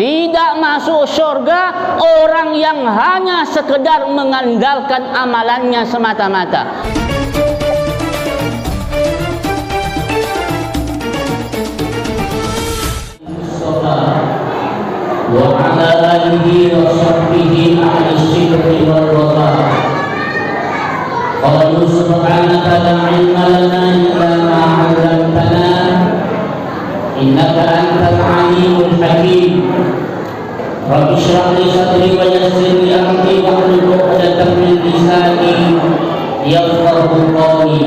Tidak masuk surga orang yang hanya sekedar mengandalkan amalannya semata-mata. Wa ala alihi wa sahbihi ahli sidqi wal wafa. Qalu subhanaka la ilma lana illa ma 'allamtana innaka antal alimul hakim. Rabbi shrah li sadri wa yassir li amri wahlul 'uqdatam min lisani yafqahu qawli.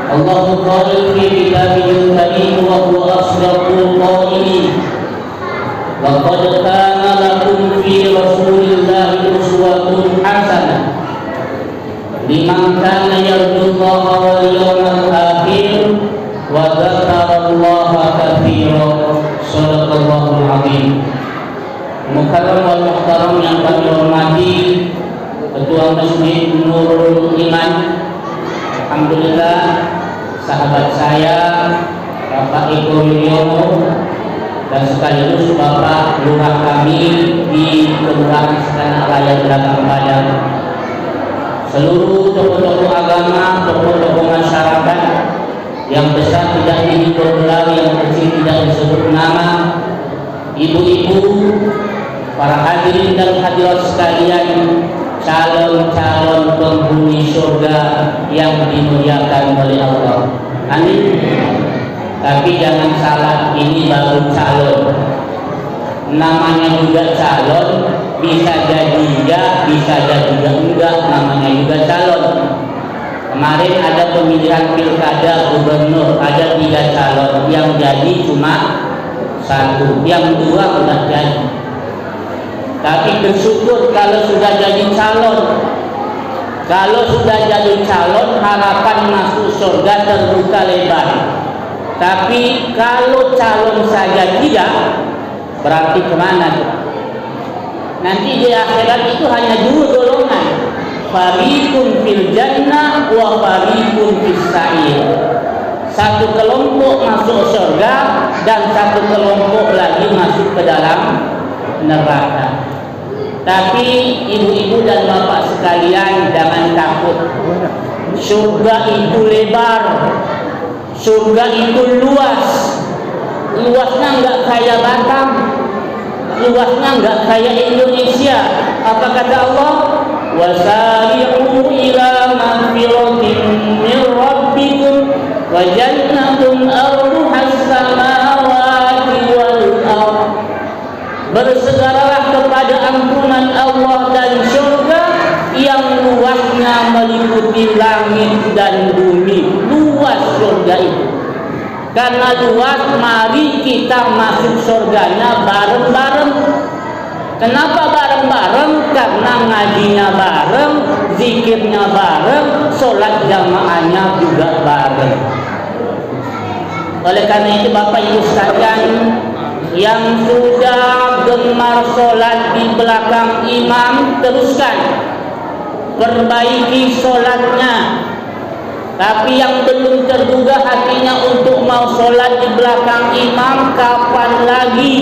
Allahu qala fi kitabihil karim wa huwa asdaqul qailin. Laqad kana lakum fi rasulillahi uswatun hasanah liman kana yarjullaha wal yawmal akhir wa dzakarallaha katsiran. Shadaqallahul azim. Mukarram wal muhtaram yang kami hormati Ketua Masjid Nurul Iman, alhamdulillah, sahabat saya Bapak Eko Wiono, dan sekaligus Bapak Lurah kami di Kelurahan Sekanak Raya Gelagah Padang, seluruh tokoh-tokoh agama, tokoh-tokoh masyarakat, yang besar tidak dihitung gelar, yang kecil tidak disebut nama, ibu-ibu, para hadirin dan hadirat sekalian, calon-calon penghuni surga yang dimuliakan oleh Allah. Amin. Tapi jangan salah, ini baru calon. Namanya juga calon, bisa jadi ya, bisa jadi enggak, namanya juga calon. Kemarin ada pemilihan pilkada gubernur, ada 3 calon, yang jadi cuma 1, yang 2 sudah jadi. Tapi bersyukur kalau sudah jadi calon. Kalau sudah jadi calon, harapan masuk surga terbuka lebar. Tapi kalau calon saja tidak, berarti kemana? Nanti di akhirat itu hanya 2 golongan, fariqun fil jannah wa fariqun fis sa'ir. Satu kelompok masuk surga dan satu kelompok lagi masuk ke dalam neraka. Tapi ibu-ibu dan bapak sekalian, jangan takut. Surga itu lebar, surga itu luas. Luasnya enggak kayak Batam, luasnya enggak kayak Indonesia. Apa kata Allah? Wasari'u ila magfiratin min rabbikum wa jannatun arduhas samawati wal ardh. Bersegeralah kepada ampunan Allah dan surga yang luasnya meliputi langit dan bumi. Luas surga itu. Karena luas, mari kita masuk surganya bareng-bareng. Kenapa bareng-bareng? Karena ngajinya bareng, zikirnya bareng, sholat jamaahnya juga bareng. Oleh karena itu Bapak Ibu sekalian, yang sudah gemar sholat di belakang imam, teruskan, perbaiki sholatnya. Tapi yang belum tergugah hatinya untuk mau sholat di belakang imam, kapan lagi?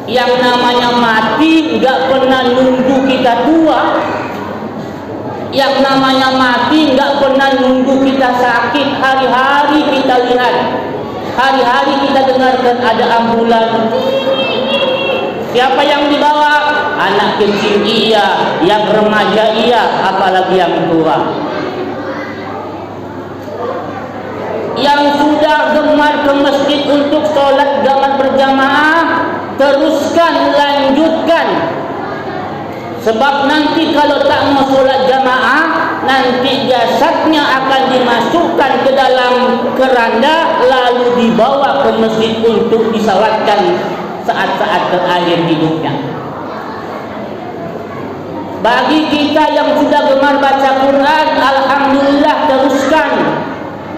Yang namanya mati nggak pernah nunggu kita tua. Yang namanya mati nggak pernah nunggu kita sakit. Hari-hari kita lihat, hari-hari kita dengarkan ada ambulan. Siapa yang dibawa? Anak kecil iya, yang remaja iya, apalagi yang tua. Yang sudah gemar ke masjid untuk sholat zaman berjamaah, teruskan, lanjutkan. Sebab nanti kalau tak mau sholat jamaah, nanti jasadnya akan dimasukkan ke dalam keranda, lalu dibawa ke masjid untuk disalatkan saat-saat terakhir hidupnya. Bagi kita yang sudah gemar baca Quran, alhamdulillah, teruskan,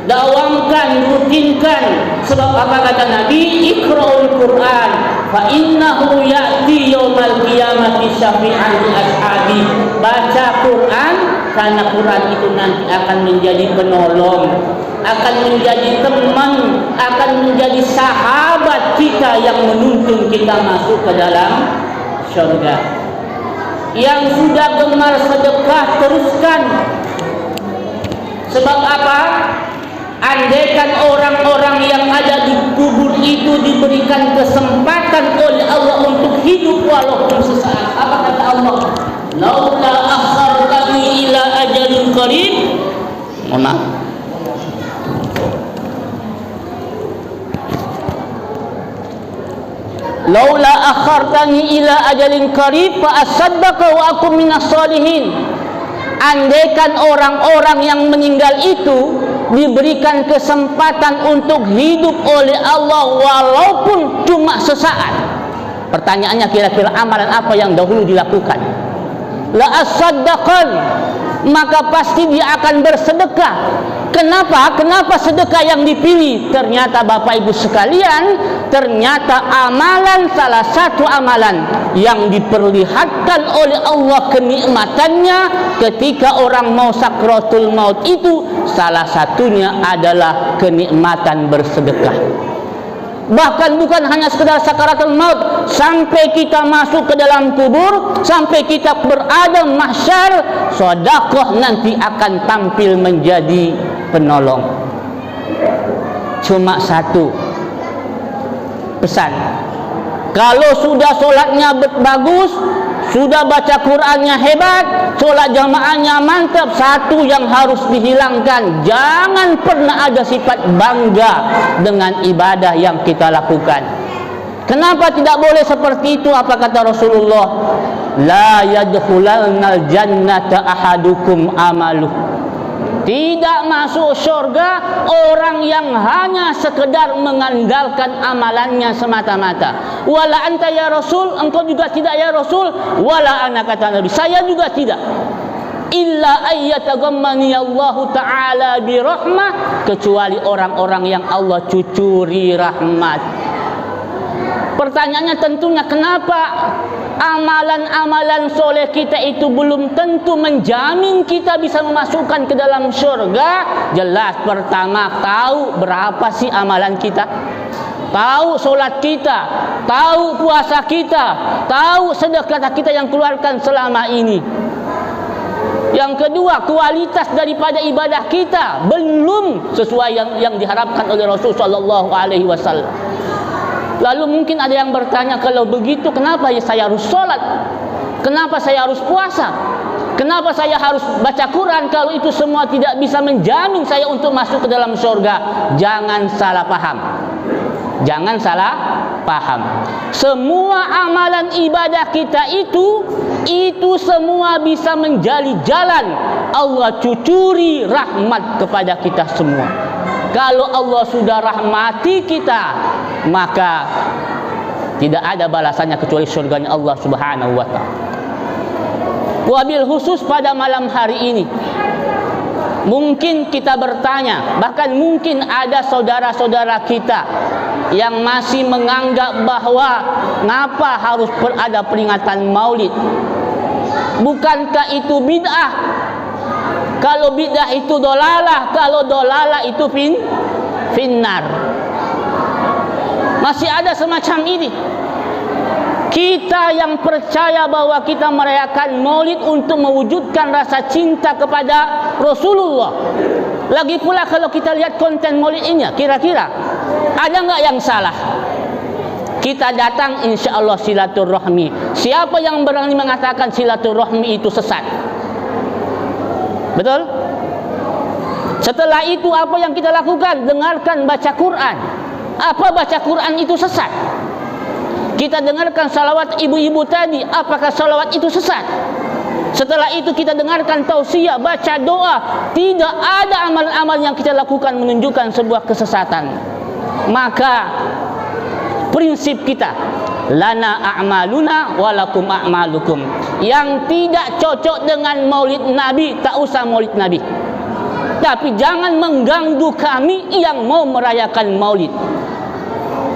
dawamkan, rutinkan. Sebab apa kata Nabi? Iqra'ul Quran fa innahu ya'ti yaumal qiyamati syafi'an li ashabi. Baca Quran, karena Quran itu nanti akan menjadi penolong, akan menjadi teman, akan menjadi sahabat kita yang menuntun kita masuk ke dalam surga. Yang sudah gemar sedekah, teruskan. Sebab apa? Andaikan orang-orang yang ada di kubur itu diberikan kesempatan oleh Allah untuk hidup walaupun sesaat, apa kata Allah? Laula akhartani ila ajalin qarib. Laula akhartani ila ajalin qarib fa asaddaqa wa akum minas solihin. Andaikan orang-orang yang meninggal itu diberikan kesempatan untuk hidup oleh Allah walaupun cuma sesaat. Pertanyaannya, kira-kira amalan apa yang dahulu dilakukan? La asaddaqan, maka pasti dia akan bersedekah. Kenapa? Kenapa sedekah yang dipilih? Ternyata Bapak Ibu sekalian, ternyata amalan, salah satu amalan yang diperlihatkan oleh Allah kenikmatannya ketika orang mau sakratul maut itu, salah satunya adalah kenikmatan bersedekah. Bahkan bukan hanya sekedar sakaratul maut, sampai kita masuk ke dalam kubur, sampai kita berada mahsyar, sedekah nanti akan tampil menjadi penolong. Cuma satu pesan, kalau sudah solatnya bagus, sudah baca Qurannya hebat, solat jamaahnya mantap, satu yang harus dihilangkan, jangan pernah ada sifat bangga dengan ibadah yang kita lakukan. Kenapa tidak boleh seperti itu? Apa kata Rasulullah? La yadkhulannal jannata ahadukum amaluh. Tidak masuk surga orang yang hanya sekedar mengandalkan amalannya semata-mata. Wala anta ya Rasul, engkau juga tidak ya Rasul. Wala ana, kata Nabi, saya juga tidak. Illa ayyatagammani Allah Ta'ala birahmah, kecuali orang-orang yang Allah cucuri rahmat. Pertanyaannya tentunya, kenapa amalan-amalan soleh kita itu belum tentu menjamin kita bisa memasukkan ke dalam surga? Jelas, pertama, tahu berapa sih amalan kita, tahu solat kita, tahu puasa kita, tahu sedekah kita yang keluarkan selama ini. Yang kedua, kualitas daripada ibadah kita belum sesuai yang diharapkan oleh Rasul sallallahu alaihi wasallam. Lalu mungkin ada yang bertanya, kalau begitu kenapa saya harus sholat? Kenapa saya harus puasa? Kenapa saya harus baca Quran kalau itu semua tidak bisa menjamin saya untuk masuk ke dalam surga? Jangan salah paham. Jangan salah paham. Semua amalan ibadah kita itu semua bisa menjadi jalan Allah cucuri rahmat kepada kita semua. Kalau Allah sudah rahmati kita, maka tidak ada balasannya kecuali surganya Allah Subhanahu wa ta'ala. Wabil khusus pada malam hari ini, mungkin kita bertanya, bahkan mungkin ada saudara-saudara kita yang masih menganggap bahwa ngapa harus ada peringatan Maulid? Bukankah itu bid'ah? Kalau bid'ah itu dolalah, kalau dolalah itu finnar. Masih ada semacam ini. Kita yang percaya bahwa kita merayakan Maulid untuk mewujudkan rasa cinta kepada Rasulullah. Lagi pula kalau kita lihat konten Maulid ini, kira-kira ada nggak yang salah? Kita datang insya Allah silaturahmi. Siapa yang berani mengatakan silaturahmi itu sesat? Betul? Setelah itu apa yang kita lakukan? Dengarkan baca Quran. Apa baca Quran itu sesat? Kita dengarkan salawat ibu-ibu tadi. Apakah salawat itu sesat? Setelah itu kita dengarkan tausiah, baca doa. Tidak ada amal-amal yang kita lakukan menunjukkan sebuah kesesatan. Maka prinsip kita, lana a'maluna walakum a'malukum. Yang tidak cocok dengan maulid Nabi, tak usah maulid Nabi. Tapi jangan mengganggu kami yang mau merayakan maulid.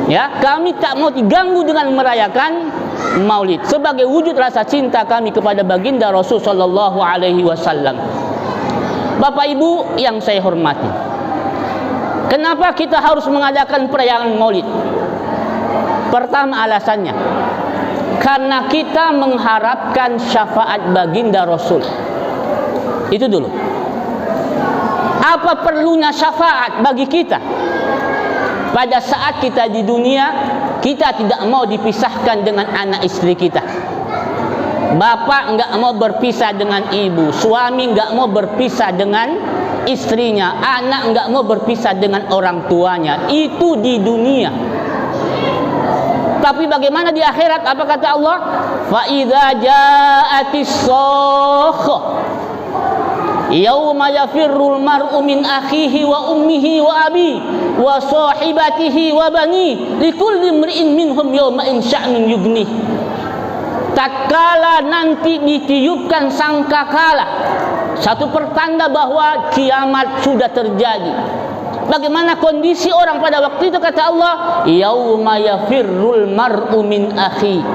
Ya, kami tak mau diganggu dengan merayakan maulid sebagai wujud rasa cinta kami kepada baginda Rasul sallallahu alaihi wasallam. Bapak Ibu yang saya hormati, kenapa kita harus mengadakan perayaan maulid? Pertama alasannya, karena kita mengharapkan syafaat baginda Rasul. Itu dulu. Apa perlunya syafaat bagi kita? Pada saat kita di dunia, kita tidak mau dipisahkan dengan anak istri kita. Bapak enggak mau berpisah dengan ibu, suami enggak mau berpisah dengan istrinya, anak enggak mau berpisah dengan orang tuanya. Itu di dunia. Tapi bagaimana di akhirat? Apa kata Allah? Fa idza ja'atis sakhah yauma yafirrul mar'u min akhihi wa ummihi wa abi wa sahibatihi wa bani likulli imri'in minhum yawma in sya'nun yughni. Tatkala nanti ditiupkan sangkakala, satu pertanda bahwa kiamat sudah terjadi. Bagaimana kondisi orang pada waktu itu? Kata Allah, yauma yafirrul mar'u min akhi.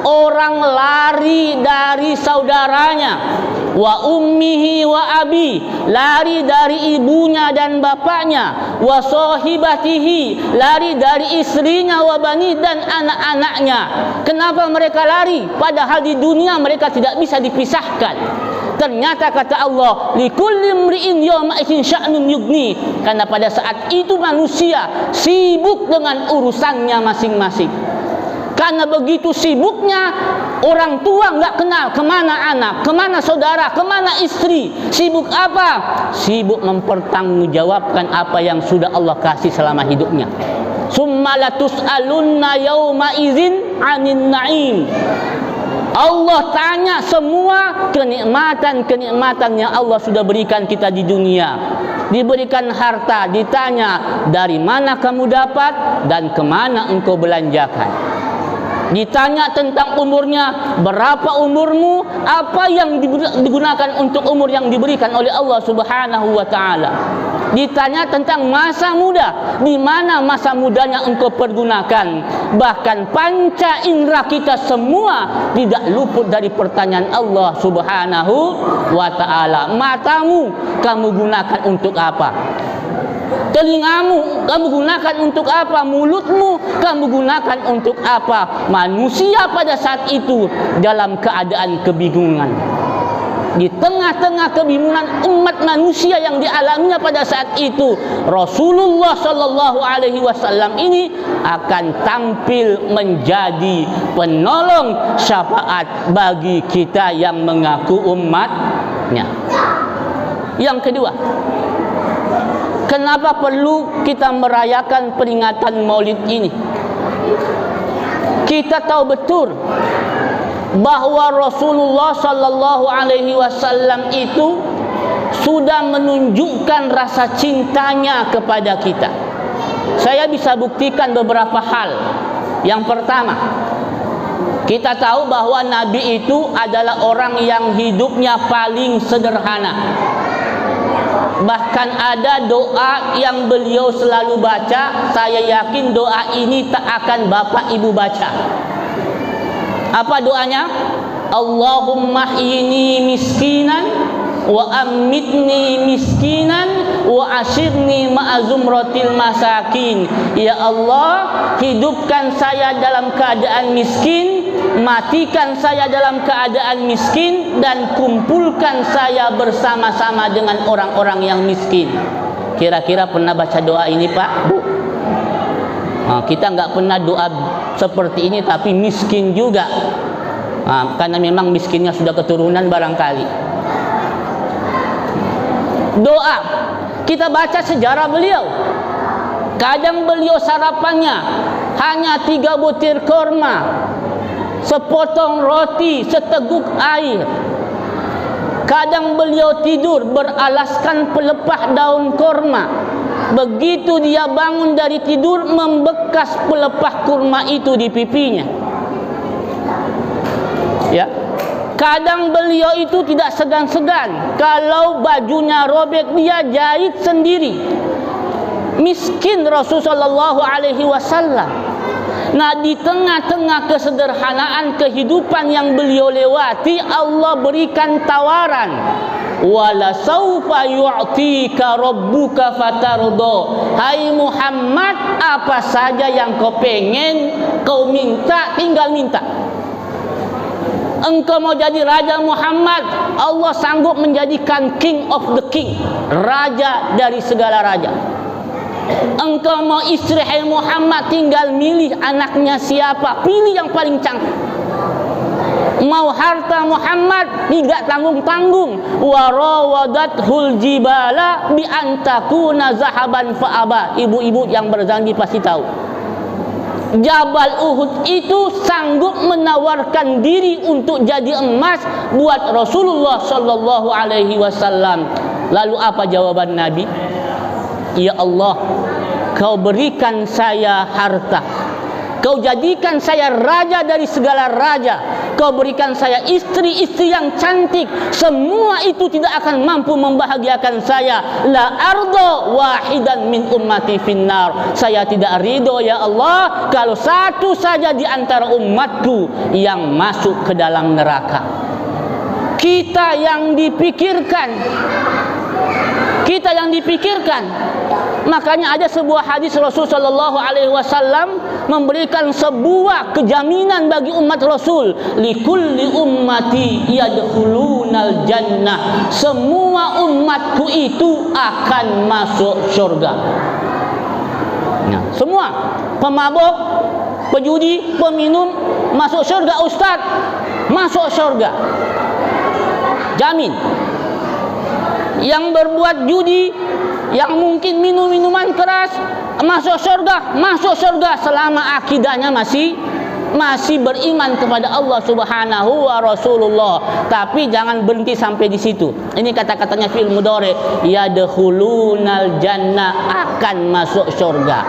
Orang lari dari saudaranya, wa ummihi wa abi, lari dari ibunya dan bapaknya, wa sahibatihi, lari dari istrinya, wa bani, dan anak-anaknya. Kenapa mereka lari? Padahal di dunia mereka tidak bisa dipisahkan. Ternyata kata Allah, likulli imri'in yawma idzin sya'nun yughni, karena pada saat itu manusia sibuk dengan urusannya masing-masing. Karena begitu sibuknya, orang tua nggak kenal kemana anak, kemana saudara, kemana istri. Sibuk apa? Sibuk mempertanggungjawabkan apa yang sudah Allah kasih selama hidupnya. Summa latus'alunna yawma idzin 'anin na'im. Allah tanya semua kenikmatan-kenikmatan yang Allah sudah berikan kita di dunia. Diberikan harta, ditanya dari mana kamu dapat dan kemana engkau belanjakan. Ditanya tentang umurnya, berapa umurmu, apa yang digunakan untuk umur yang diberikan oleh Allah Subhanahu wa taala. Ditanya tentang masa muda, di mana masa mudanya engkau pergunakan. Bahkan panca indera kita semua tidak luput dari pertanyaan Allah Subhanahu wa taala. Matamu kamu gunakan untuk apa? Telingamu kamu gunakan untuk apa? Mulutmu kamu gunakan untuk apa? Manusia pada saat itu dalam keadaan kebingungan. Di tengah-tengah kebingungan umat manusia yang dialaminya pada saat itu, Rasulullah sallallahu alaihi wasallam ini akan tampil menjadi penolong syafaat bagi kita yang mengaku umatnya. Yang kedua, kenapa perlu kita merayakan peringatan Maulid ini? Kita tahu betul bahwa Rasulullah sallallahu alaihi wasallam itu sudah menunjukkan rasa cintanya kepada kita. Saya bisa buktikan beberapa hal. Yang pertama, kita tahu bahwa Nabi itu adalah orang yang hidupnya paling sederhana. Bahkan ada doa yang beliau selalu baca. Saya yakin doa ini tak akan bapak ibu baca. Apa doanya? Allahumma hyini miskinan wa amitni miskinan wa asyirni ma'azumratil masakin. Ya Allah, hidupkan saya dalam keadaan miskin, matikan saya dalam keadaan miskin, dan kumpulkan saya bersama-sama dengan orang-orang yang miskin. Kira-kira pernah baca doa ini, Pak, Bu? Kita nggak pernah doa seperti ini, tapi miskin juga. Karena memang miskinnya sudah keturunan barangkali. Doa, kita baca sejarah beliau. Kadang beliau sarapannya hanya 3 butir korma, sepotong roti, seteguk air. Kadang beliau tidur beralaskan pelepah daun korma. Begitu dia bangun dari tidur, membekas pelepah kurma itu di pipinya. Ya. Kadang beliau itu tidak segan-segan, kalau bajunya robek dia jahit sendiri. Miskin Rasulullah sallallahu alaihi wasallam. Nah, di tengah-tengah kesederhanaan kehidupan yang beliau lewati, Allah berikan tawaran. Wala saufa yu'tika rabbuka fatardo. Hai Muhammad, apa saja yang kau pengen, kau minta, tinggal minta. Engkau mau jadi raja Muhammad, Allah sanggup menjadikan king of the king, raja dari segala raja. Engkau mau istri hai Muhammad, tinggal milih anaknya siapa, pilih yang paling cantik. Mau harta Muhammad, tidak tanggung-tanggung. Warawadathul jibala bi antakuna zahaban fa'aba. Ibu-ibu yang berzanji pasti tahu. Jabal Uhud itu sanggup menawarkan diri untuk jadi emas buat Rasulullah sallallahu alaihi wasallam. Lalu apa jawaban Nabi? Ya Allah, kau berikan saya harta, kau jadikan saya raja dari segala raja, kau berikan saya istri-istri yang cantik, semua itu tidak akan mampu membahagiakan saya. La ardo wahidan min ummati finnar. Saya tidak ridho ya Allah kalau satu saja di antara umatku yang masuk ke dalam neraka. Kita yang dipikirkan, makanya ada sebuah hadis Rasul sallallahu alaihi wasallam memberikan sebuah kejaminan bagi umat Rasul, likulli ummati yadkhulunal jannah. Semua umatku itu akan masuk surga. Nah, semua pemabuk, pejudi, peminum masuk surga. Ustaz, masuk surga, jamin. Yang berbuat judi, yang mungkin minum minuman keras, masuk surga selama akidahnya masih beriman kepada Allah Subhanahu wa Rasulullah. Tapi jangan berhenti sampai di situ. Ini kata-katanya fi'il mudhari, yadkhulunal jannah, akan masuk surga.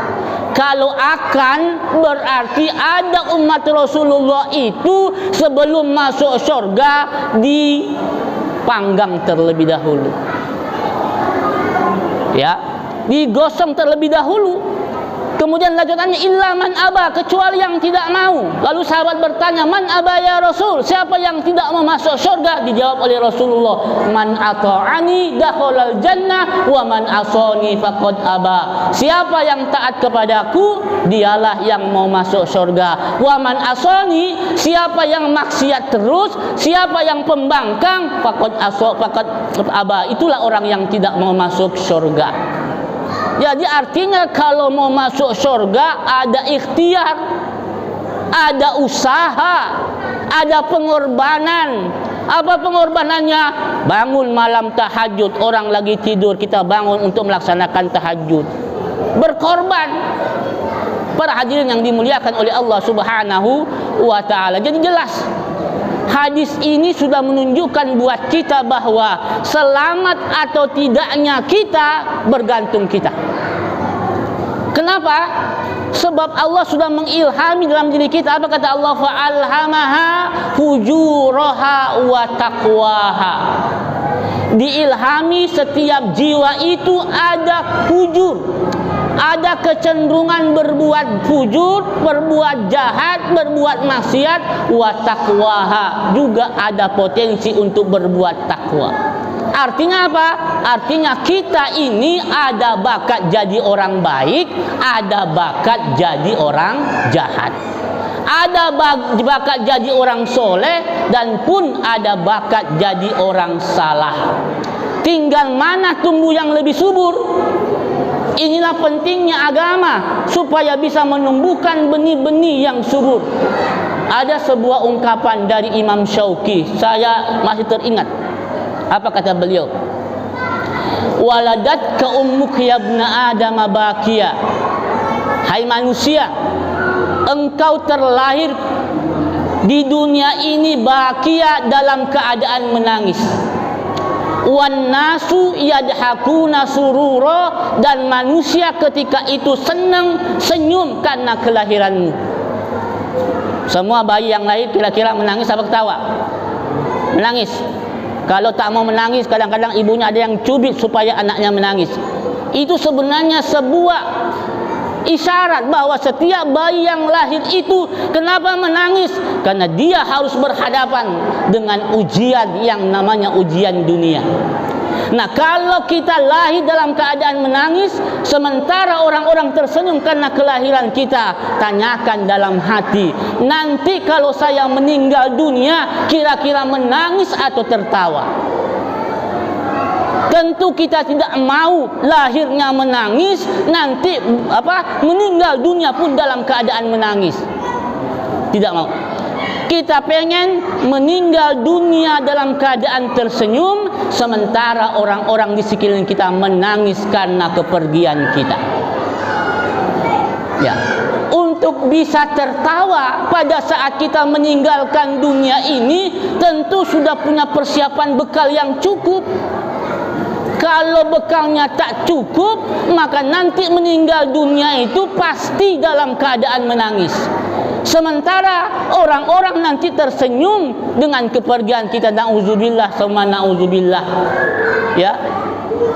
Kalau akan, berarti ada umat Rasulullah itu sebelum masuk surga dipanggang terlebih dahulu, ya, digosong terlebih dahulu. Kemudian lanjutannya, illa man aba, kecuali yang tidak mau. Lalu sahabat bertanya, man aba ya Rasul, siapa yang tidak mau masuk surga? Dijawab oleh Rasulullah, man ata'ani dakhalal jannah wa man asani faqad aba. Siapa yang taat kepadaku, dialah yang mau masuk surga. Wa man asani, siapa yang maksiat terus, siapa yang pembangkang, faqad aba, itulah orang yang tidak mau masuk surga. Jadi artinya kalau mau masuk surga ada ikhtiar, ada usaha, ada pengorbanan. Apa pengorbanannya? Bangun malam tahajud, orang lagi tidur kita bangun untuk melaksanakan tahajud. Berkorban. Para hadirin yang dimuliakan oleh Allah Subhanahu wa taala. Jadi jelas hadis ini sudah menunjukkan buat kita bahwa selamat atau tidaknya kita bergantung kita. Kenapa? Sebab Allah sudah mengilhami dalam diri kita. Apa kata Allah? Fa'alhamaha fujuraha wa taqwaha. Diilhami setiap jiwa itu ada fujur, ada kecenderungan berbuat fujur, berbuat jahat, berbuat maksiat. Wa taqwaha, juga ada potensi untuk berbuat takwa. Artinya apa? Artinya kita ini ada bakat jadi orang baik, ada bakat jadi orang jahat. Ada bakat jadi orang soleh, dan pun ada bakat jadi orang salah. Tinggal mana tumbuh yang lebih subur. Inilah pentingnya agama, supaya bisa menumbuhkan benih-benih yang subur. Ada sebuah ungkapan dari Imam Syauqi, saya masih teringat. Apa kata beliau? Waladatka ummuka ya ibna Adam bakiya. Hai manusia, engkau terlahir di dunia ini bakia, dalam keadaan menangis. Wan nasu yadhakuna surura, dan manusia ketika itu senang, senyum karena kelahiranmu. Semua bayi yang lahir kira-kira menangis apa ketawa? Menangis. Kalau tak mau menangis, kadang-kadang ibunya ada yang cubit supaya anaknya menangis. Itu sebenarnya sebuah isyarat bahwa setiap bayi yang lahir itu kenapa menangis? Karena dia harus berhadapan dengan ujian yang namanya ujian dunia. Nah, kalau kita lahir dalam keadaan menangis, sementara orang-orang tersenyum karena kelahiran kita, tanyakan dalam hati, nanti kalau saya meninggal dunia, kira-kira menangis atau tertawa? Tentu kita tidak mau lahirnya menangis, nanti meninggal dunia pun dalam keadaan menangis. Tidak mau. Kita pengen meninggal dunia dalam keadaan tersenyum, sementara orang-orang di sekeliling kita menangis karena kepergian kita. Ya, untuk bisa tertawa pada saat kita meninggalkan dunia ini, tentu sudah punya persiapan bekal yang cukup. Kalau bekalnya tak cukup, maka nanti meninggal dunia itu pasti dalam keadaan menangis. Sementara orang-orang nanti tersenyum dengan kepergian kita. Na'udzubillah, sama na'udzubillah. Ya,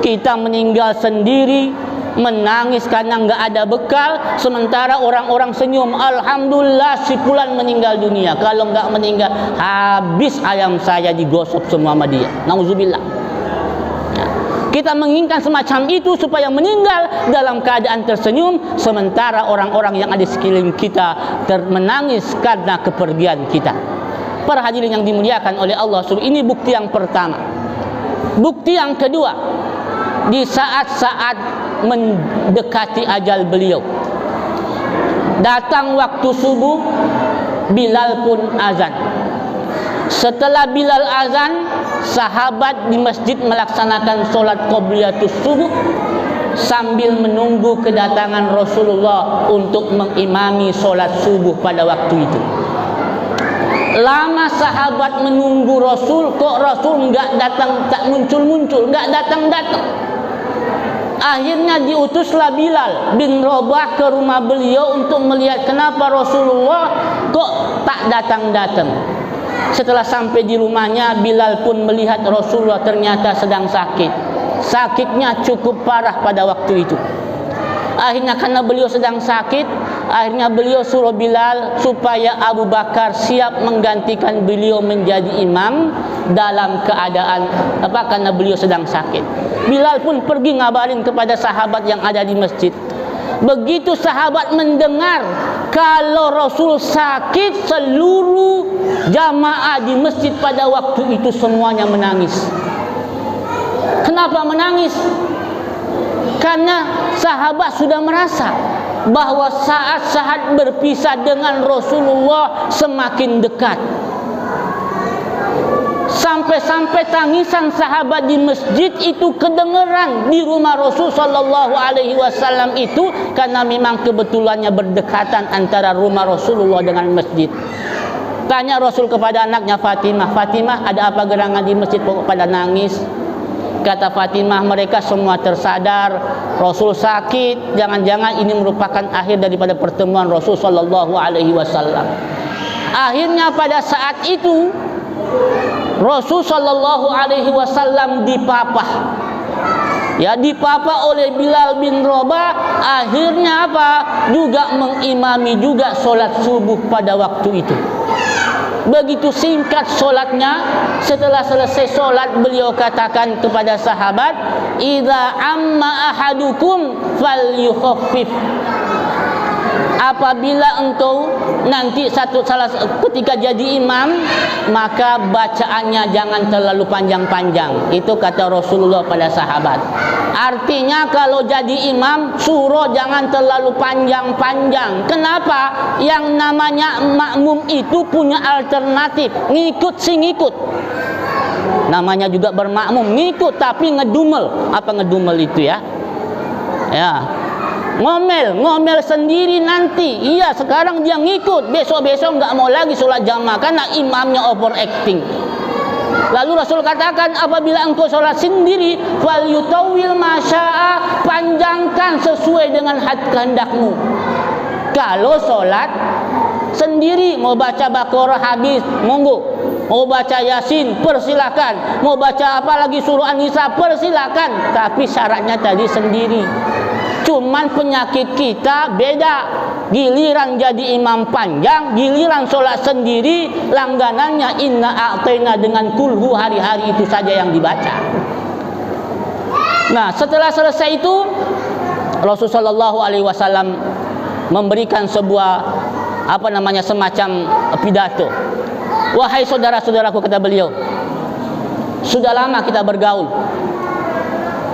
kita meninggal sendiri, menangis karena nggak ada bekal. Sementara orang-orang senyum, alhamdulillah si fulan meninggal dunia. Kalau nggak meninggal, habis ayam saya digosok semua sama dia. Na'udzubillah. Kita menginginkan semacam itu supaya meninggal dalam keadaan tersenyum, sementara orang-orang yang ada di sekeliling kita menangis karena kepergian kita. Para hadirin yang dimuliakan oleh Allah, ini bukti yang pertama. Bukti yang kedua, di saat-saat mendekati ajal beliau, datang waktu subuh, Bilal pun azan. Setelah Bilal azan, sahabat di masjid melaksanakan solat qobliyatus subuh sambil menunggu kedatangan Rasulullah untuk mengimami solat subuh pada waktu itu. Lama sahabat menunggu Rasul, kok Rasul nggak datang, tak muncul-muncul, nggak datang-datang. Akhirnya diutuslah Bilal bin Rabah ke rumah beliau untuk melihat kenapa Rasulullah kok tak datang-datang. Setelah sampai di rumahnya, Bilal pun melihat Rasulullah ternyata sedang sakit. Sakitnya cukup parah pada waktu itu. Akhirnya karena beliau sedang sakit, akhirnya beliau suruh Bilal supaya Abu Bakar siap menggantikan beliau menjadi imam dalam keadaan karena beliau sedang sakit. Bilal pun pergi ngabarin kepada sahabat yang ada di masjid. Begitu sahabat mendengar kalau Rasul sakit, seluruh jamaah di masjid pada waktu itu semuanya menangis. Kenapa menangis? Karena sahabat sudah merasa bahwa saat-saat berpisah dengan Rasulullah semakin dekat. Sampai-sampai tangisan sahabat di masjid itu kedengeran di rumah Rasul sallallahu alaihi wasallam itu, karena memang kebetulannya berdekatan antara rumah Rasulullah dengan masjid. Tanya Rasul kepada anaknya Fatimah, "Fatimah, ada apa gerangan di masjid kok pada nangis?" Kata Fatimah, "Mereka semua tersadar Rasul sakit, jangan-jangan ini merupakan akhir daripada pertemuan Rasul sallallahu alaihi wasallam." Akhirnya pada saat itu Rasul sallallahu alaihi wasallam dipapah. Ya, dipapah oleh Bilal bin Rabah. Akhirnya juga mengimami juga solat subuh pada waktu itu. Begitu singkat solatnya, setelah selesai solat beliau katakan kepada sahabat, "Idza amma ahadukum falyukhaffif." Apabila engkau nanti ketika jadi imam, maka bacaannya jangan terlalu panjang-panjang. Itu kata Rasulullah pada sahabat. Artinya kalau jadi imam, surah jangan terlalu panjang-panjang. Kenapa? Yang namanya makmum itu punya alternatif, ngikut sih ngikut. Namanya juga bermakmum, ngikut tapi ngedumel. Apa ngedumel itu ya? Ya. Ngomel sendiri nanti. Iya, sekarang dia ngikut, besok-besok nggak mau lagi sholat jamaah karena imamnya overacting. Lalu Rasul katakan, apabila engkau sholat sendiri, fal yutawil masya'a, panjangkan sesuai dengan kehendakmu. Kalau sholat sendiri, mau baca Baqarah habis, monggo. Mau baca Yasin, persilakan. Mau baca apa lagi surah An-Nisa, persilakan. Tapi syaratnya tadi sendiri. Cuman penyakit kita beda. Giliran jadi imam panjang, giliran sholat sendiri, langganannya inna a'taina dengan kulhu hari-hari itu saja yang dibaca. Nah, setelah selesai itu Rasulullah SAW memberikan sebuah semacam pidato. Wahai saudara-saudaraku, kata beliau, sudah lama kita bergaul.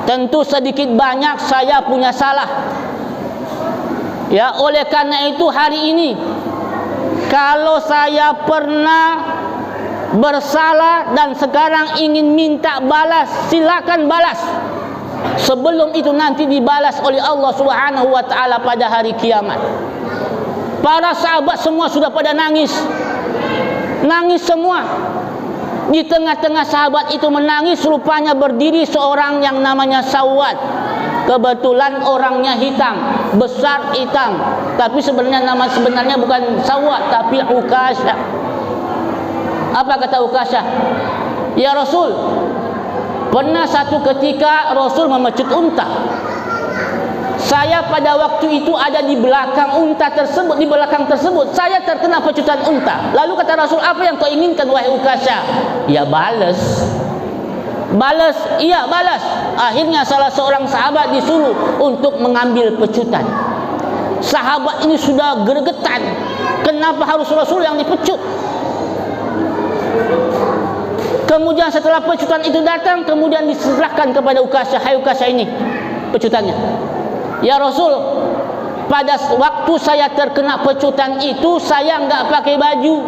Tentu sedikit banyak saya punya salah. Ya, oleh karena itu hari ini kalau saya pernah bersalah dan sekarang ingin minta balas, silakan balas. Sebelum itu nanti dibalas oleh Allah Subhanahu wa taala pada hari kiamat. Para sahabat semua sudah pada nangis. Nangis semua. Di tengah-tengah sahabat itu menangis, rupanya berdiri seorang yang namanya Sawad. Kebetulan orangnya hitam, besar hitam, tapi nama sebenarnya bukan Sawad tapi Ukasha. Apa kata Ukasha? Ya Rasul, pernah satu ketika Rasul memecut unta. Saya pada waktu itu ada di belakang unta tersebut, di belakang tersebut saya terkena pecutan unta. Lalu kata Rasul, apa yang kau inginkan wahai Ukasha? Ya balas. Balas, iya balas. Akhirnya salah seorang sahabat disuruh untuk mengambil pecutan. Sahabat ini sudah gregetan. Kenapa harus Rasul yang dipecut? Kemudian setelah pecutan itu datang, kemudian diserahkan kepada Ukasha. Hai Ukasha, ini pecutannya. Ya Rasul, pada waktu saya terkena pecutan itu saya enggak pakai baju.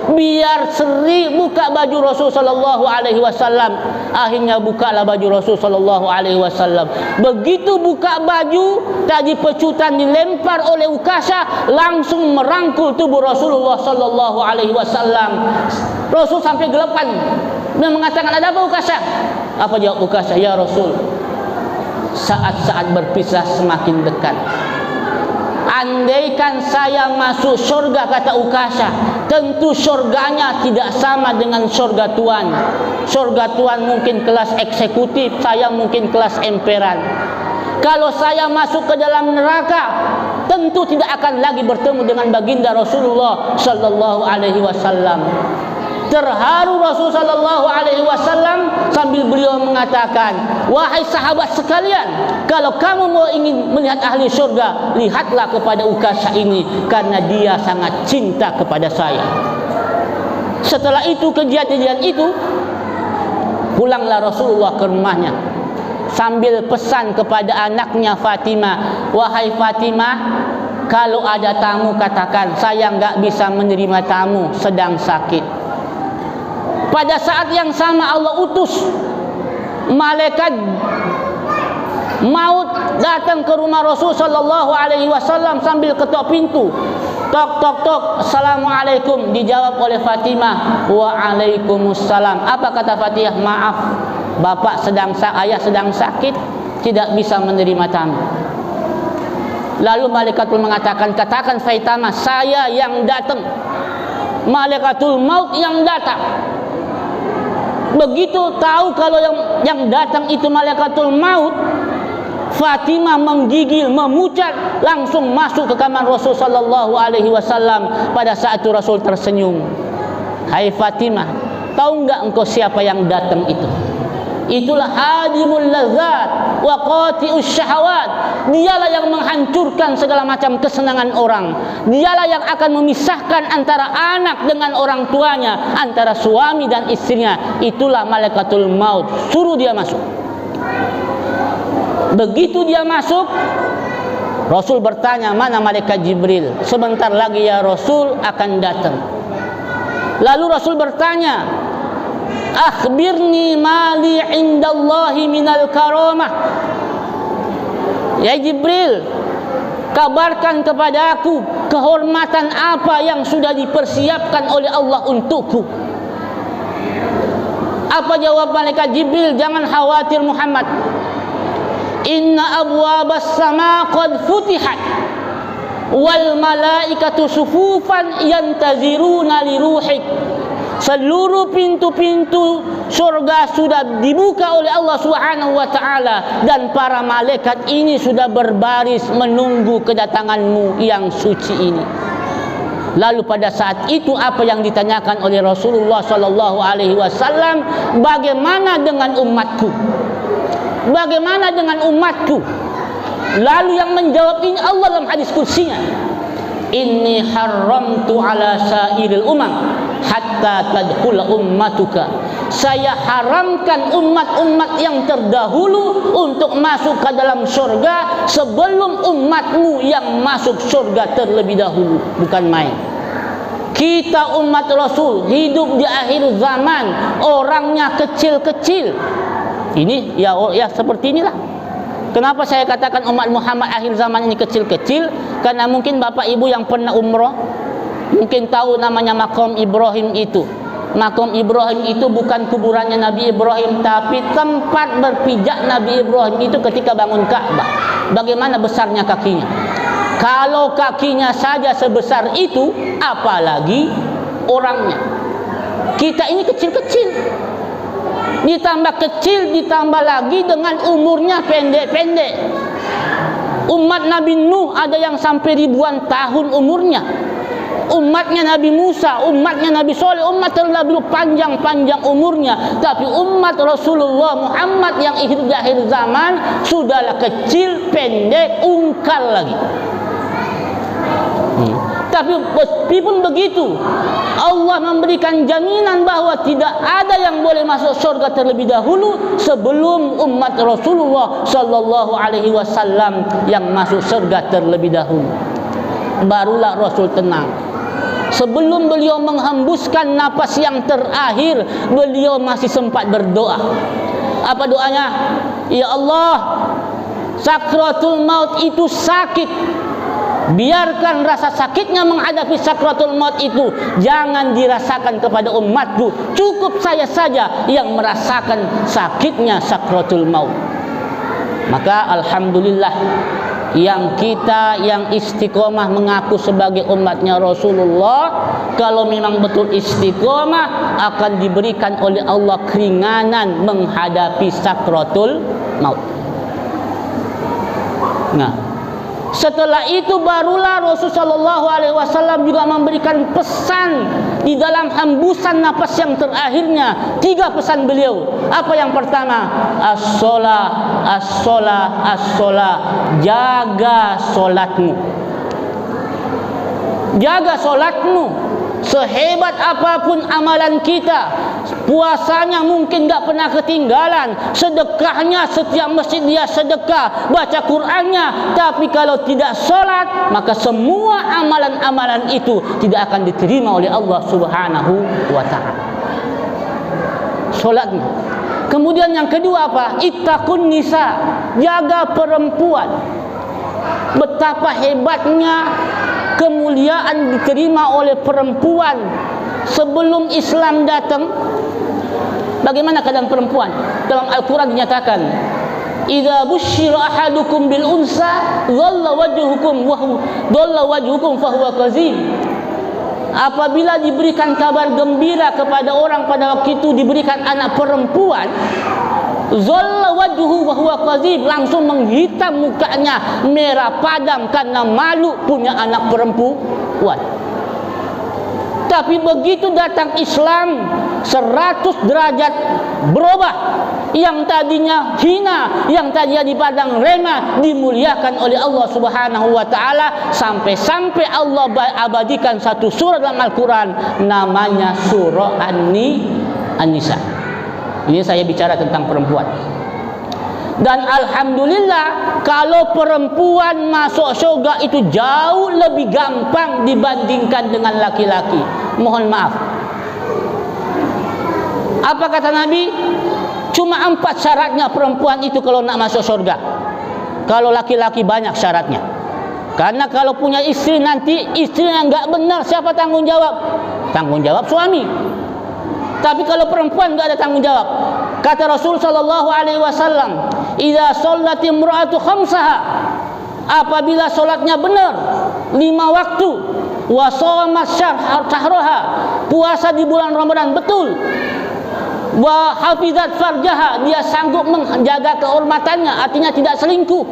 Biar seri buka baju Rasul sallallahu alaihi wasallam. Akhirnya bukalah baju Rasul sallallahu alaihi wasallam. Begitu buka baju, tadi pecutan dilempar oleh Ukasha langsung merangkul tubuh Rasulullah sallallahu alaihi wasallam. Rasul sampai gelepan. Dia mengatakan, "Ada apa Ukasha?" Apa jawab Ukasha? "Ya Rasul, saat-saat berpisah semakin dekat. Andaikan saya masuk surga," kata Ukasha, "tentu surganya tidak sama dengan surga Tuhan. Surga Tuhan mungkin kelas eksekutif, saya mungkin kelas emperan. Kalau saya masuk ke dalam neraka, tentu tidak akan lagi bertemu dengan baginda Rasulullah sallallahu alaihi wasallam." Terharu Rasul sallallahu alaihi wasallam sambil beliau mengatakan, "Wahai sahabat sekalian, kalau kamu mau ingin melihat ahli surga, lihatlah kepada Ukasha ini karena dia sangat cinta kepada saya." Setelah itu, kejadian itu, pulanglah Rasulullah ke rumahnya sambil pesan kepada anaknya Fatimah, "Wahai Fatimah, kalau ada tamu katakan saya enggak bisa menerima tamu sedang sakit." Pada saat yang sama Allah utus malaikat maut datang ke rumah Rasul sallallahu alaihi wasallam sambil ketok pintu. Tok tok tok, "Assalamualaikum." Dijawab oleh Fatimah, "Waalaikumsalam." Apa kata Fatimah? "Maaf, ayah sedang sakit, tidak bisa menerima tamu." Lalu malaikatul mengatakan, "Katakan Fatimah, saya yang datang." Malaikatul maut yang datang. Begitu tahu kalau yang datang itu malaikatul maut, Fatimah menggigil, memucat, langsung masuk ke kamar Rasul sallallahu alaihi wasallam. Pada saat itu Rasul tersenyum. "Hai Fatimah, tahu enggak engkau siapa yang datang itu? Itulah hadimul ladzat wa qati'us syahawat. Dialah yang menghancurkan segala macam kesenangan orang. Dialah yang akan memisahkan antara anak dengan orang tuanya, antara suami dan istrinya. Itulah malaikatul maut. Suruh dia masuk." Begitu dia masuk, Rasul bertanya, "Mana malaikat Jibril?" "Sebentar lagi ya Rasul akan datang." Lalu Rasul bertanya, "Akhbirni mali indallahi minal karamah." "Ya Jibril, kabarkan kepada aku kehormatan apa yang sudah dipersiapkan oleh Allah untukku." Apa jawab malaikat Jibril? "Jangan khawatir Muhammad. Inna abwabas sama qad futihat wal malaikatu sufufan yantaziruna li ruhik seluruh pintu-pintu surga sudah dibuka oleh Allah Subhanahu wa taala dan para malaikat ini sudah berbaris menunggu kedatanganmu yang suci ini. Lalu pada saat itu apa yang ditanyakan oleh Rasulullah sallallahu alaihi wasallam, bagaimana dengan umatku? Bagaimana dengan umatku? Lalu yang menjawab ini Allah dalam hadis qudsinya, inni haramtu ala sairil umam hatta tadkhul ummatuka. Saya haramkan umat-umat yang terdahulu untuk masuk ke dalam surga sebelum umatmu yang masuk surga terlebih dahulu. Bukan main. Kita umat Rasul hidup di akhir zaman, orangnya kecil-kecil. Ini ya seperti inilah. Kenapa saya katakan umat Muhammad akhir zaman ini kecil-kecil? Karena mungkin Bapak Ibu yang pernah umrah mungkin tahu namanya Maqam Ibrahim itu. Maqam Ibrahim itu bukan kuburannya Nabi Ibrahim, tapi tempat berpijak Nabi Ibrahim itu ketika bangun Ka'bah. Bagaimana besarnya kakinya? Kalau kakinya saja sebesar itu, apalagi orangnya. Kita ini kecil-kecil. Ditambah kecil, ditambah lagi dengan umurnya pendek-pendek. Umat Nabi Nuh ada yang sampai ribuan tahun umurnya. Umatnya Nabi Musa, umatnya Nabi Soleh, umat terlalu panjang-panjang umurnya. Tapi umat Rasulullah Muhammad yang hidup di akhir zaman sudahlah kecil, pendek, ungkal lagi. Tapi meskipun begitu, Allah memberikan jaminan bahwa tidak ada yang boleh masuk surga terlebih dahulu sebelum umat Rasulullah sallallahu alaihi wasallam yang masuk surga terlebih dahulu. Barulah Rasul tenang. Sebelum beliau menghembuskan napas yang terakhir, beliau masih sempat berdoa. Apa doanya? Ya Allah, sakratul maut itu sakit. Biarkan rasa sakitnya menghadapi sakratul maut itu jangan dirasakan kepada umatku. Cukup saya saja yang merasakan sakitnya sakratul maut. Maka alhamdulillah, yang kita yang istiqomah mengaku sebagai umatnya Rasulullah, kalau memang betul istiqomah akan diberikan oleh Allah keringanan menghadapi sakratul maut. Nah, setelah itu barulah Rasulullah SAW juga memberikan pesan di dalam hembusan nafas yang terakhirnya. 3 pesan beliau. Apa yang pertama? As-sholah, as-sholah, as-sholah. Jaga solatmu. Jaga solatmu. Sehebat apapun amalan kita, puasanya mungkin tak pernah ketinggalan, sedekahnya setiap masjid dia sedekah, baca Qur'annya, tapi kalau tidak solat, maka semua amalan-amalan itu tidak akan diterima oleh Allah Subhanahu wa ta'ala. Solatnya. Kemudian yang kedua apa? Ittaqun nisa. Jaga perempuan. Betapa hebatnya kemuliaan diterima oleh perempuan sebelum Islam datang. Bagaimana keadaan perempuan? Dalam Al-Quran dinyatakan, idza busyira ahadukum bil unsa dhalla wajhukum fahuwa kazim. Apabila diberikan kabar gembira kepada orang pada waktu itu diberikan anak perempuan, dhalla wajhuhu wa huwa kazim, langsung menghitam mukanya, merah padam karena malu punya anak perempuan. Tapi begitu datang Islam, 100 derajat berubah. Yang tadinya hina, yang tadinya dipandang remeh, dimuliakan oleh Allah Subhanahu wa ta'ala. Sampai-sampai Allah abadikan satu surah dalam Al-Quran, namanya surah An-Nisa. Ini saya bicara tentang perempuan. Dan alhamdulillah, kalau perempuan masuk surga itu jauh lebih gampang dibandingkan dengan laki-laki. Mohon maaf. Apa kata Nabi? Cuma 4 syaratnya perempuan itu kalau nak masuk surga. Kalau laki-laki banyak syaratnya. Karena kalau punya istri nanti istrinya enggak benar, siapa tanggung jawab? Tanggung jawab suami. Tapi kalau perempuan enggak ada tanggung jawab. Kata Rasul sallallahu alaihi wasallam, "Idza shallat imra'atu khamsaha." Apabila salatnya benar 5 waktu, wa shamat syahraha, puasa di bulan Ramadan betul, wa hafizat farjaha, dia sanggup menjaga kehormatannya, artinya tidak selingkuh.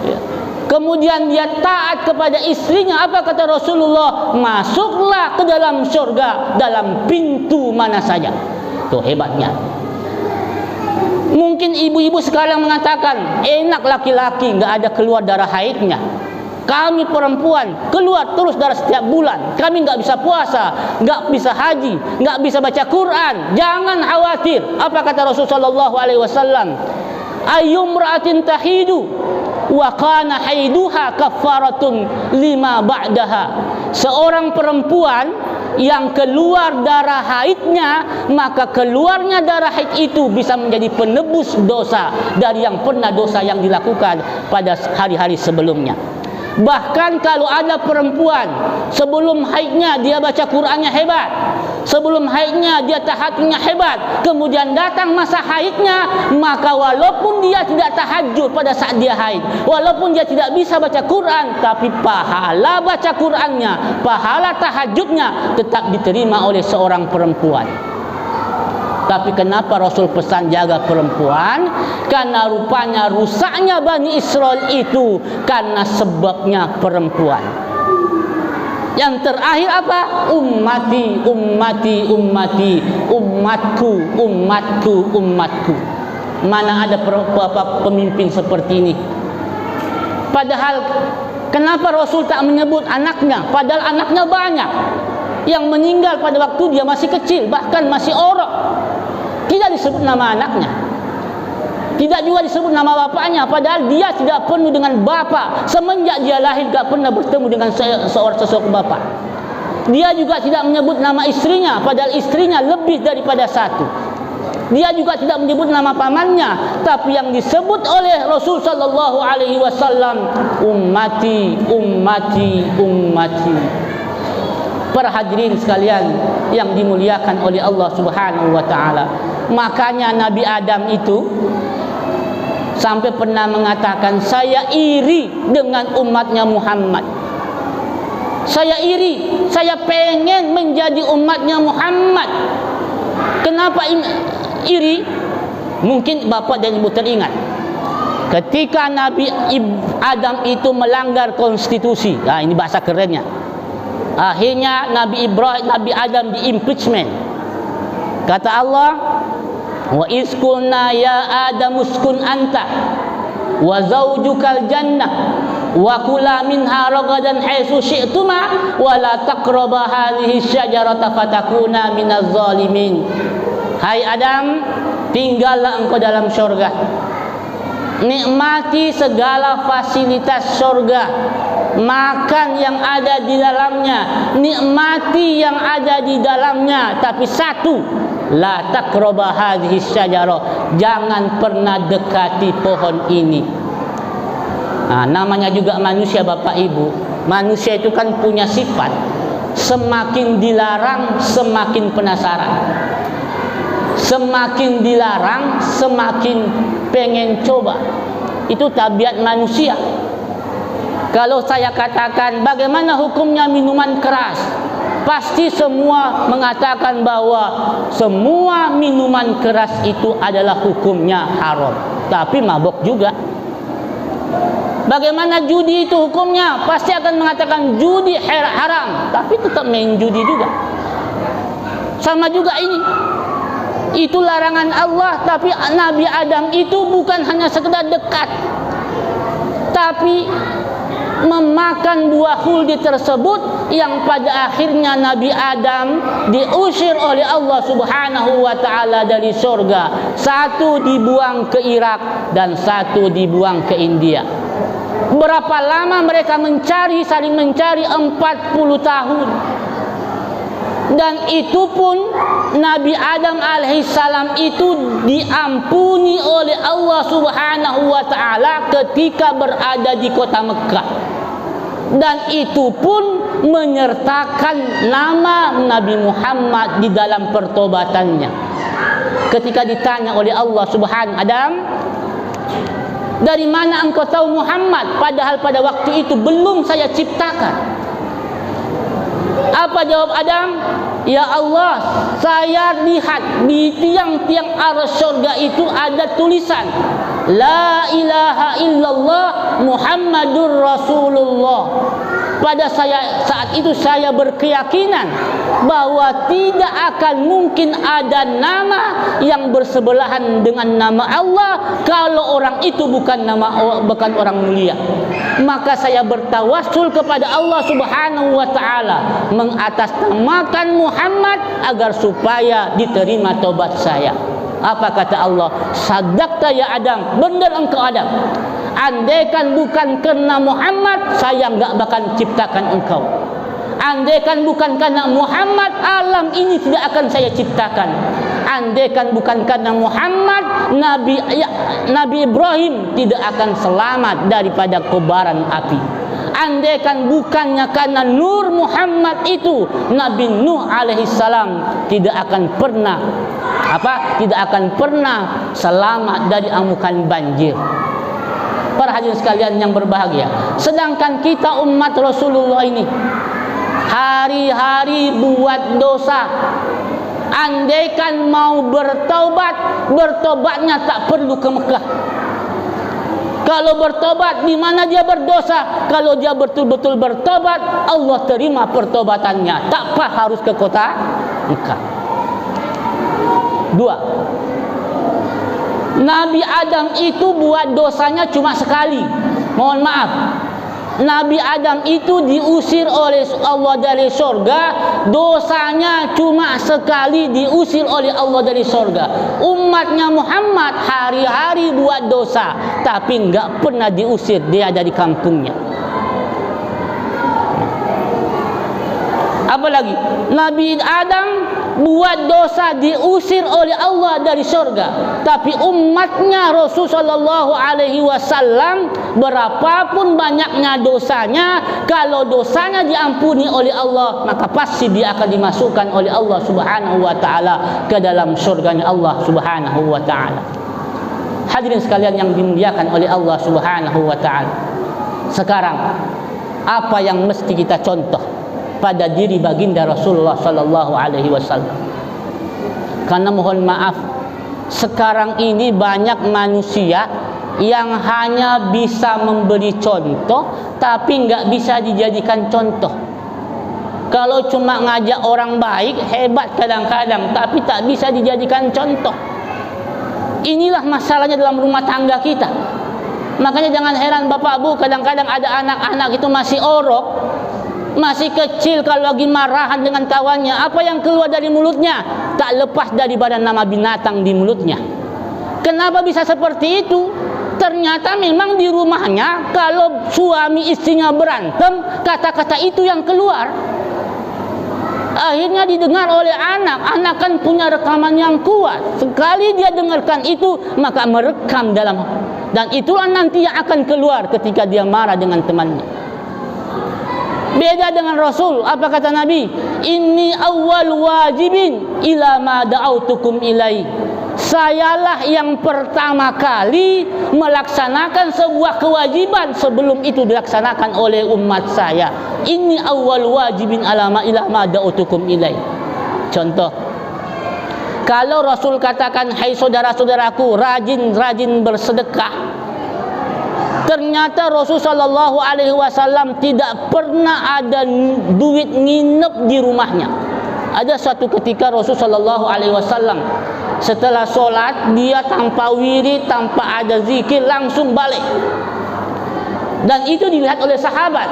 Ya. Kemudian dia taat kepada istrinya, apa kata Rasulullah? Masuklah ke dalam surga dalam pintu mana saja. Tuh hebatnya. Mungkin ibu-ibu sekarang mengatakan, enak laki-laki nggak ada keluar darah haidnya. Kami perempuan keluar terus darah setiap bulan. Kami nggak bisa puasa, nggak bisa haji, nggak bisa baca Quran. Jangan khawatir. Apa kata Rasulullah SAW? Ayyumra'atin tahidu wa kana haiduha kafaratun lima ba'daha. Seorang perempuan yang keluar darah haidnya, maka keluarnya darah haid itu bisa menjadi penebus dosa dari yang pernah dosa yang dilakukan pada hari-hari sebelumnya. Bahkan kalau ada perempuan sebelum haidnya dia baca Qur'annya hebat, sebelum haidnya dia tahajudnya hebat, kemudian datang masa haidnya, maka walaupun dia tidak tahajud pada saat dia haid, walaupun dia tidak bisa baca Qur'an, tapi pahala baca Qur'annya, pahala tahajudnya tetap diterima oleh seorang perempuan. Tapi kenapa Rasul pesan jaga perempuan? Karena rupanya rusaknya Bani Israel itu karena sebabnya perempuan. Yang terakhir apa? Ummati, ummati, ummati, umatku, umatku, umatku. Mana ada pemimpin seperti ini? Padahal kenapa Rasul tak menyebut anaknya? Padahal anaknya banyak yang meninggal pada waktu dia masih kecil, bahkan masih orok. Tidak disebut nama anaknya, tidak juga disebut nama bapaknya, padahal dia tidak penuh dengan bapak. Semenjak dia lahir tidak pernah bertemu dengan seorang sosok bapak. Dia juga tidak menyebut nama istrinya, padahal istrinya lebih daripada satu. Dia juga tidak menyebut nama pamannya, tapi yang disebut oleh Rasul sallallahu alaihi wasallam, ummati, ummati, ummati. Para hadirin sekalian yang dimuliakan oleh Allah Subhanahu wa taala. Makanya Nabi Adam itu sampai pernah mengatakan, saya iri dengan umatnya Muhammad. Saya iri, saya pengen menjadi umatnya Muhammad. Kenapa iri? Mungkin bapak dan ibu teringat ketika Nabi Adam itu melanggar konstitusi. Nah, ini bahasa kerennya. Akhirnya Nabi Adam di impeachment. Kata Allah, wa iskunna ya Adam uskun anta wa zaujukal jannah wa kula minha ragadan haitsu syi'tuma wa la taqraba hadhihi syajarata fatakuna minaz zalimin. Hai Adam, tinggallah engkau dalam surga. Nikmati segala fasilitas surga, makan yang ada di dalamnya, nikmati yang ada di dalamnya, tapi satu, la taqraba hadhihi syajarah, jangan pernah dekati pohon ini. Nah, namanya juga manusia Bapak Ibu. Manusia itu kan punya sifat, semakin dilarang semakin penasaran. Semakin dilarang semakin pengen coba. Itu tabiat manusia. Kalau saya katakan bagaimana hukumnya minuman keras, pasti semua mengatakan bahwa semua minuman keras itu adalah hukumnya haram. Tapi mabok juga. Bagaimana judi itu hukumnya? Pasti akan mengatakan judi haram, tapi tetap main judi juga. Sama juga ini. Itu larangan Allah, tapi Nabi Adam itu bukan hanya sekedar dekat, tapi memakan buah khuldi tersebut yang pada akhirnya Nabi Adam diusir oleh Allah Subhanahu wa taala dari surga. Satu dibuang ke Irak dan satu dibuang ke India. Berapa lama mereka mencari, saling mencari? 40 tahun. Dan itu pun Nabi Adam alaihissalam itu diampuni oleh Allah Subhanahu wa taala ketika berada di kota Mekah. Dan itu pun menyertakan nama Nabi Muhammad di dalam pertobatannya. Ketika ditanya oleh Allah Subhanahu Adam, dari mana engkau tahu Muhammad? Padahal pada waktu itu belum saya ciptakan. Apa jawab Adam? Ya Allah, saya lihat di tiang-tiang arsy surga itu ada tulisan La ilaha illallah Muhammadur Rasulullah. Pada saat itu saya berkeyakinan bahwa tidak akan mungkin ada nama yang bersebelahan dengan nama Allah kalau orang itu bukan orang mulia. Maka saya bertawassul kepada Allah Subhanahu wa taala mengatasnamakan Muhammad agar supaya diterima taubat saya. Apa kata Allah? Sadaqta ya Adam, benar engkau Adam. Andaikan bukan karena Muhammad, saya enggak bakal ciptakan engkau. Andaikan bukan karena Muhammad, alam ini tidak akan saya ciptakan. Andaikan bukan karena Muhammad, Nabi Ibrahim tidak akan selamat daripada kobaran api. Andaikan bukannya karena nur Muhammad itu, Nabi Nuh alaihissalam tidak akan pernah selamat dari amukan banjir. Para hadirin sekalian yang berbahagia, sedangkan kita umat Rasulullah ini hari-hari buat dosa. Andaikan mau bertobatnya tak perlu ke Mekah. Kalau bertobat, di mana dia berdosa? Kalau dia betul-betul bertobat, Allah terima pertobatannya. Tak harus ke kota Mekah. 2. Nabi Adam itu buat dosanya cuma sekali. Mohon maaf, Nabi Adam itu diusir oleh Allah dari surga. Dosanya cuma sekali diusir oleh Allah dari surga. Umatnya Muhammad hari-hari buat dosa, tapi enggak pernah diusir dia dari kampungnya. Apalagi Nabi Adam buat dosa diusir oleh Allah dari surga, tapi umatnya Rasul sallallahu alaihi wasallam berapapun banyaknya dosanya, kalau dosanya diampuni oleh Allah, maka pasti dia akan dimasukkan oleh Allah Subhanahu wa taala ke dalam surganya Allah Subhanahu wa taala. Hadirin sekalian yang dimuliakan oleh Allah Subhanahu wa taala. Sekarang apa yang mesti kita contoh pada diri baginda Rasulullah sallallahu alaihi wasallam? Karena mohon maaf, sekarang ini banyak manusia yang hanya bisa memberi contoh tapi enggak bisa dijadikan contoh. Kalau cuma ngajak orang baik, hebat kadang-kadang, tapi tak bisa dijadikan contoh. Inilah masalahnya dalam rumah tangga kita. Makanya jangan heran Bapak Bu, kadang-kadang ada anak-anak itu masih orok, masih kecil, kalau lagi marahan dengan kawannya, apa yang keluar dari mulutnya? Tak lepas daripada nama binatang di mulutnya. Kenapa bisa seperti itu? Ternyata memang di rumahnya kalau suami istrinya berantem, kata-kata itu yang keluar. Akhirnya didengar oleh anak kan punya rekaman yang kuat. Sekali dia dengarkan itu, maka merekam dalam, dan itulah nanti yang akan keluar ketika dia marah dengan temannya. Beda dengan Rasul. Apa kata Nabi? Inni awwal wajibin ila ma da'autukum ilai. Sayalah yang pertama kali melaksanakan sebuah kewajiban sebelum itu dilaksanakan oleh umat saya. Inni awwal wajibin ila ma da'autukum ilai. Contoh, kalau Rasul katakan, hai saudara-saudaraku, rajin-rajin bersedekah, ternyata Rasul sallallahu alaihi wasallam tidak pernah ada duit nginep di rumahnya. Ada suatu ketika Rasul sallallahu alaihi wasallam setelah solat, dia tanpa wirid, tanpa ada zikir, langsung balik. Dan itu dilihat oleh sahabat.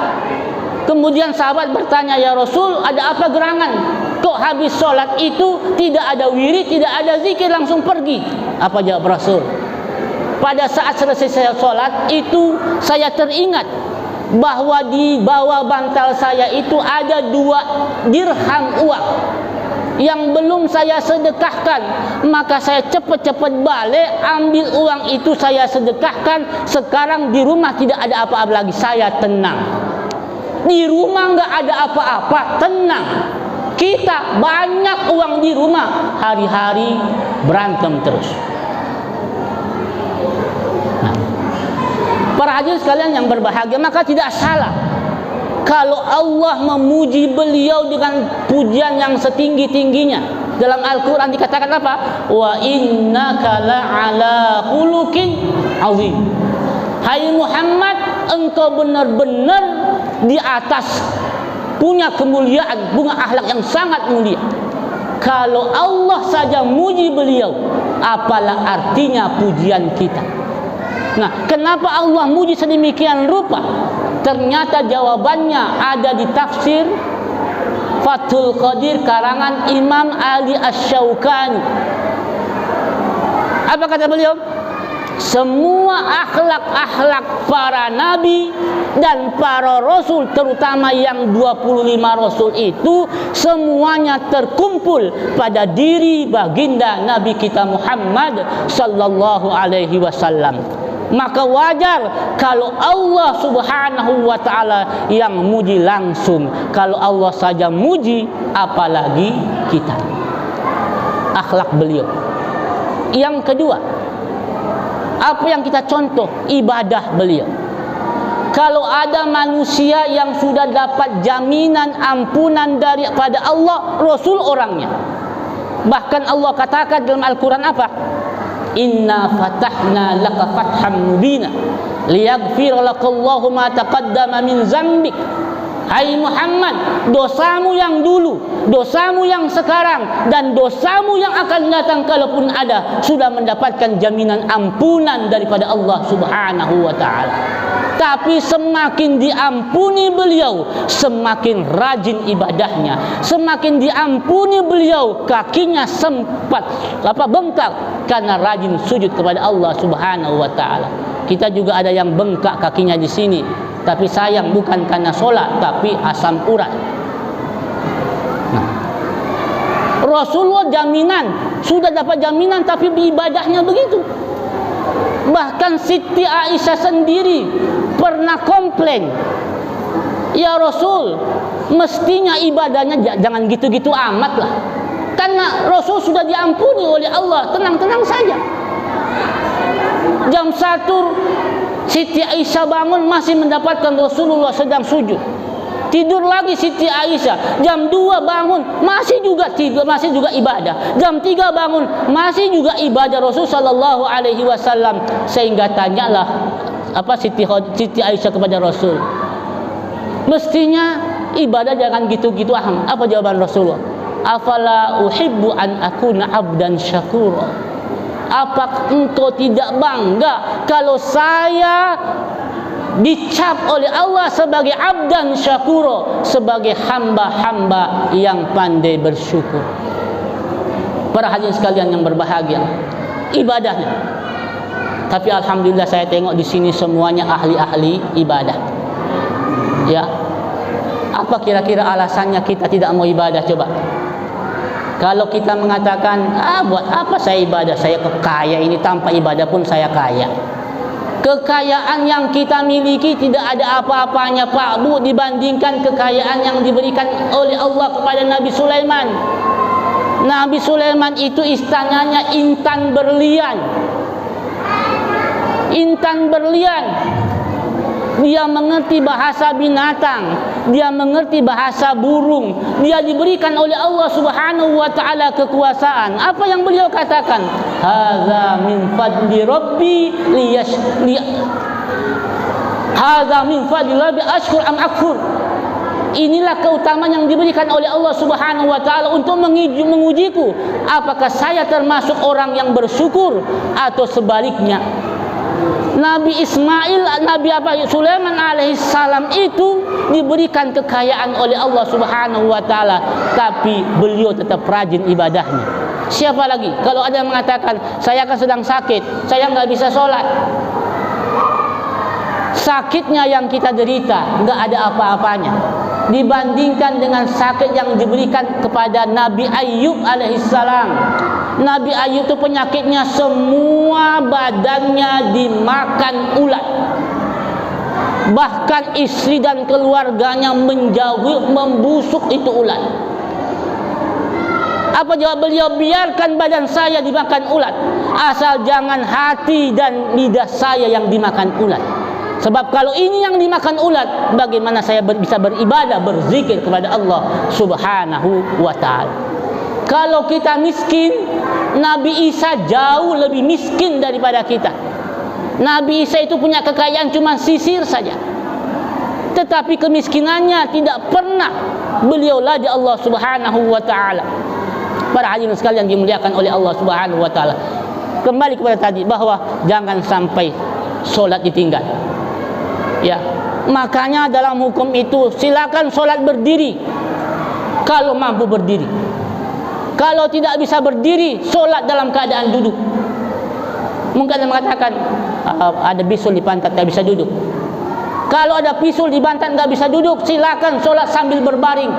Kemudian sahabat bertanya, ya Rasul, ada apa gerangan? Kok habis solat itu tidak ada wirid, tidak ada zikir, langsung pergi? Apa jawab Rasul? Pada saat selesai saya sholat itu, saya teringat bahwa di bawah bantal saya itu ada 2 dirham uang yang belum saya sedekahkan. Maka saya cepat-cepat balik, ambil uang itu saya sedekahkan. Sekarang di rumah tidak ada apa-apa lagi, saya tenang. Di rumah nggak ada apa-apa, tenang. Kita banyak uang di rumah, hari-hari berantem terus. Para hadirin sekalian yang berbahagia, maka tidak salah kalau Allah memuji beliau dengan pujian yang setinggi-tingginya. Dalam Al-Quran dikatakan apa? Wa innaka la'ala khuluqin azim. Hai Muhammad, engkau benar-benar di atas, punya kemuliaan, punya akhlak yang sangat mulia. Kalau Allah saja muji beliau, apalah artinya pujian kita? Nah, kenapa Allah muji sedemikian rupa? Ternyata jawabannya ada di tafsir Fathul Qadir karangan Imam Ali Asy-Syaukani. Apa kata beliau? Semua akhlak-akhlak para nabi dan para rasul, terutama yang 25 rasul itu, semuanya terkumpul pada diri baginda Nabi kita Muhammad sallallahu alaihi wasallam. Maka wajar kalau Allah Subhanahu wa ta'ala yang muji langsung. Kalau Allah saja muji, apalagi kita. Akhlak beliau. Yang kedua, apa yang kita contoh? Ibadah beliau. Kalau ada manusia yang sudah dapat jaminan ampunan daripada Allah, Rasul orangnya. Bahkan Allah katakan dalam Al-Quran apa? Inna fatahna laka fatham mubina liyaghfir lakallahu ma taqaddama min zambik. Hai Muhammad, dosamu yang dulu, dosamu yang sekarang, dan dosamu yang akan datang kalaupun ada, sudah mendapatkan jaminan ampunan daripada Allah Subhanahu wa ta'ala. Tapi semakin diampuni beliau, semakin rajin ibadahnya. Semakin diampuni beliau, kakinya sempat bengkak karena rajin sujud kepada Allah Subhanahu wa ta'ala. Kita juga ada yang bengkak kakinya di sini, tapi sayang bukan karena sholat, tapi asam urat. Nah, Rasulullah jaminan, sudah dapat jaminan, tapi ibadahnya begitu. Bahkan Siti Aisyah sendiri pernah komplain, ya Rasul, mestinya ibadahnya jangan gitu-gitu amat lah, karena Rasul sudah diampuni oleh Allah, tenang-tenang saja. Jam 1 Siti Aisyah bangun, masih mendapatkan Rasulullah sedang sujud. Tidur lagi Siti Aisyah. Jam 2 bangun, masih juga tidur, masih juga ibadah. Jam 3 bangun, masih juga ibadah Rasul sallallahu alaihi wasallam. Sehingga tanyalah Siti Aisyah kepada Rasul, mestinya ibadah jangan gitu-gitu aham. Apa jawaban Rasulullah? Afala uhibbu an akuna abdan syakura. Apa engkau tidak bangga kalau saya dicap oleh Allah sebagai abdan syakura, sebagai hamba-hamba yang pandai bersyukur? Para hadirin sekalian yang berbahagia, ibadahnya. Tapi alhamdulillah saya tengok di sini semuanya ahli-ahli ibadah. Ya. Apa kira-kira alasannya kita tidak mau ibadah, coba? Kalau kita mengatakan, buat apa saya ibadah? Saya kaya ini, tanpa ibadah pun saya kaya. Kekayaan yang kita miliki tidak ada apa-apanya, Pak Bu, dibandingkan kekayaan yang diberikan oleh Allah kepada Nabi Sulaiman. Nabi Sulaiman itu istananya intan berlian. Intan berlian. Dia mengerti bahasa binatang, dia mengerti bahasa burung. Dia diberikan oleh Allah Subhanahu wa ta'ala kekuasaan. Apa yang beliau katakan? Hadza min fadli rabbi hadza min fadli rabbi ashkur am akfur. Inilah keutamaan yang diberikan oleh Allah Subhanahu wa ta'ala untuk mengujiku, apakah saya termasuk orang yang bersyukur atau sebaliknya. Nabi Sulaiman alaihissalam itu diberikan kekayaan oleh Allah Subhanahu wa ta'ala, tapi beliau tetap rajin ibadahnya. Siapa lagi? Kalau ada yang mengatakan, saya kan sedang sakit, saya nggak bisa sholat. Sakitnya yang kita derita nggak ada apa-apanya dibandingkan dengan sakit yang diberikan kepada Nabi Ayyub alaihissalam. Nabi Ayyub itu penyakitnya semua badannya dimakan ulat. Bahkan istri dan keluarganya menjauhi, membusuk itu ulat. Apa jawab beliau? Biarkan badan saya dimakan ulat, asal jangan hati dan lidah saya yang dimakan ulat. Sebab kalau ini yang dimakan ulat, bagaimana saya bisa beribadah, berzikir kepada Allah Subhanahu wa ta'ala? Kalau kita miskin, Nabi Isa jauh lebih miskin daripada kita. Nabi Isa itu punya kekayaan cuma sisir saja, tetapi kemiskinannya tidak pernah beliau lagi Allah Subhanahu wa ta'ala. Para hadirin sekalian dimuliakan oleh Allah Subhanahu wa ta'ala, kembali kepada tadi bahwa jangan sampai solat ditinggal. Ya, makanya dalam hukum itu silakan solat berdiri kalau mampu berdiri. Kalau tidak bisa berdiri, solat dalam keadaan duduk. Mungkin ada mengatakan ada bisul di pantat tak bisa duduk. Kalau ada bisul di pantat tak bisa duduk, silakan solat sambil berbaring.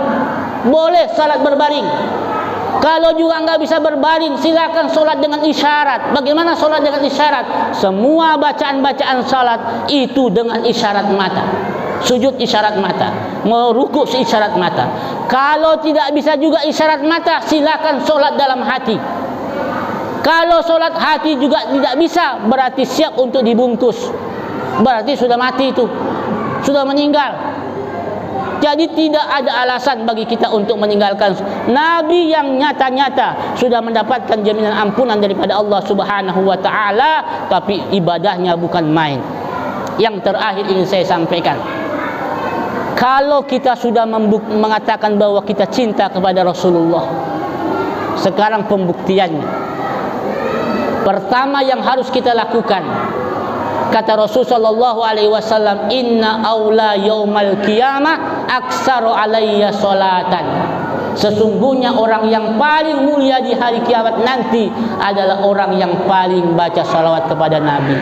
Boleh solat berbaring. Kalau juga enggak bisa berbaring, silakan solat dengan isyarat. Bagaimana solat dengan isyarat? Semua bacaan-bacaan salat itu dengan isyarat mata. Sujud isyarat mata, mau rukuk isyarat mata. Kalau tidak bisa juga isyarat mata, silakan solat dalam hati. Kalau solat hati juga tidak bisa, berarti siap untuk dibungkus. Berarti sudah mati itu, sudah meninggal. Jadi tidak ada alasan bagi kita untuk meninggalkan Nabi yang nyata-nyata sudah mendapatkan jaminan ampunan daripada Allah Subhanahu wa ta'ala, tapi ibadahnya bukan main. Yang terakhir ingin saya sampaikan, kalau kita sudah mengatakan bahwa kita cinta kepada Rasulullah, sekarang pembuktiannya. Pertama yang harus kita lakukan, kata Rasul sallallahu alaihi wasallam, inna aula yaumal qiyamah aksaru alayya salatan. Sesungguhnya orang yang paling mulia di hari kiamat nanti adalah orang yang paling baca salawat kepada Nabi.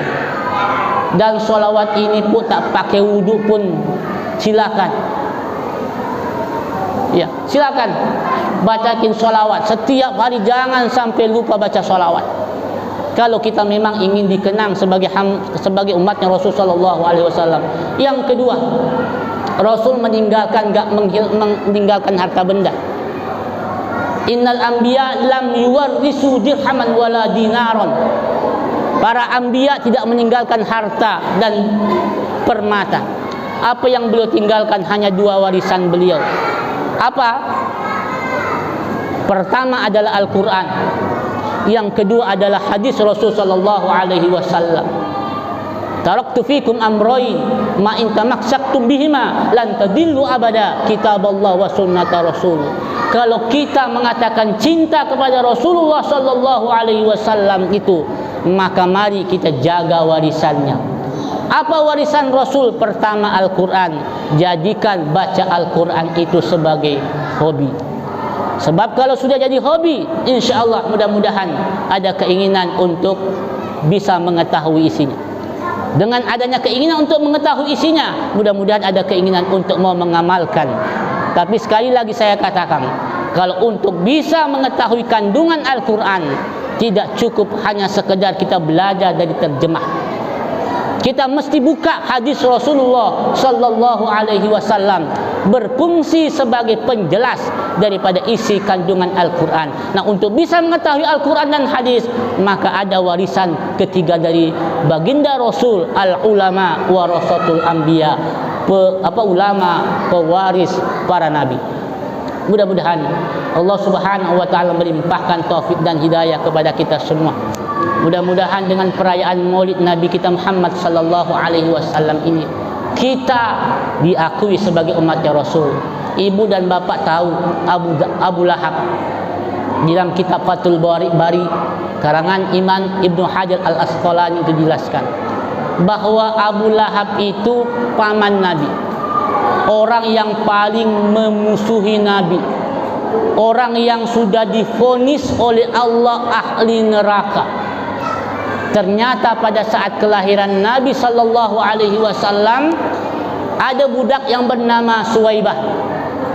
Dan salawat ini pun tak pakai wudu pun silakan. Ya, silakan bacakin salawat setiap hari, jangan sampai lupa baca salawat. Kalau kita memang ingin dikenang sebagai umatnya Rasul sallallahu alaihi wasallam. Yang kedua, Rasul meninggalkan harta benda. Innal anbiya lam yuwarrisu dirhaman wala dinaron. Para anbiya tidak meninggalkan harta dan permata. Apa yang beliau tinggalkan hanya dua warisan beliau. Apa? Pertama adalah Al-Quran. Yang kedua adalah hadis Rasul sallallahu alaihi wasallam. Taraktu fikum amrayn ma in tamassaktum bihima lan tadillu abada, kitaballah wa sunnata rasul. Kalau kita mengatakan cinta kepada Rasulullah sallallahu alaihi wasallam itu, maka mari kita jaga warisannya. Apa warisan Rasul? Pertama Al-Quran. Jadikan baca Al-Quran itu sebagai hobi. Sebab kalau sudah jadi hobi, insya Allah mudah-mudahan ada keinginan untuk bisa mengetahui isinya. Dengan adanya keinginan untuk mengetahui isinya, mudah-mudahan ada keinginan untuk mau mengamalkan. Tapi sekali lagi saya katakan, kalau untuk bisa mengetahui kandungan Al-Quran, tidak cukup hanya sekedar kita belajar dari terjemah. Kita mesti buka hadis Rasulullah sallallahu alaihi wasallam, berfungsi sebagai penjelas daripada isi kandungan Al-Quran. Nah, untuk bisa mengetahui Al-Quran dan hadis, maka ada warisan ketiga dari baginda Rasul, al-ulama warasatul anbiya, ulama pewaris para nabi. Mudah-mudahan Allah Subhanahu wa taala melimpahkan taufik dan hidayah kepada kita semua. Mudah-mudahan dengan perayaan Maulid Nabi kita Muhammad sallallahu alaihi wasallam ini, kita diakui sebagai umatnya Rasul. Ibu dan bapak tahu Abu Lahab. Dalam kitab Fathul Bari karangan Imam Ibnu Hajar Al-Asqalani itu dijelaskan bahwa Abu Lahab itu paman Nabi, orang yang paling memusuhi Nabi, orang yang sudah divonis oleh Allah ahli neraka. Ternyata pada saat kelahiran Nabi sallallahu alaihi wasallam, ada budak yang bernama Suwaibah.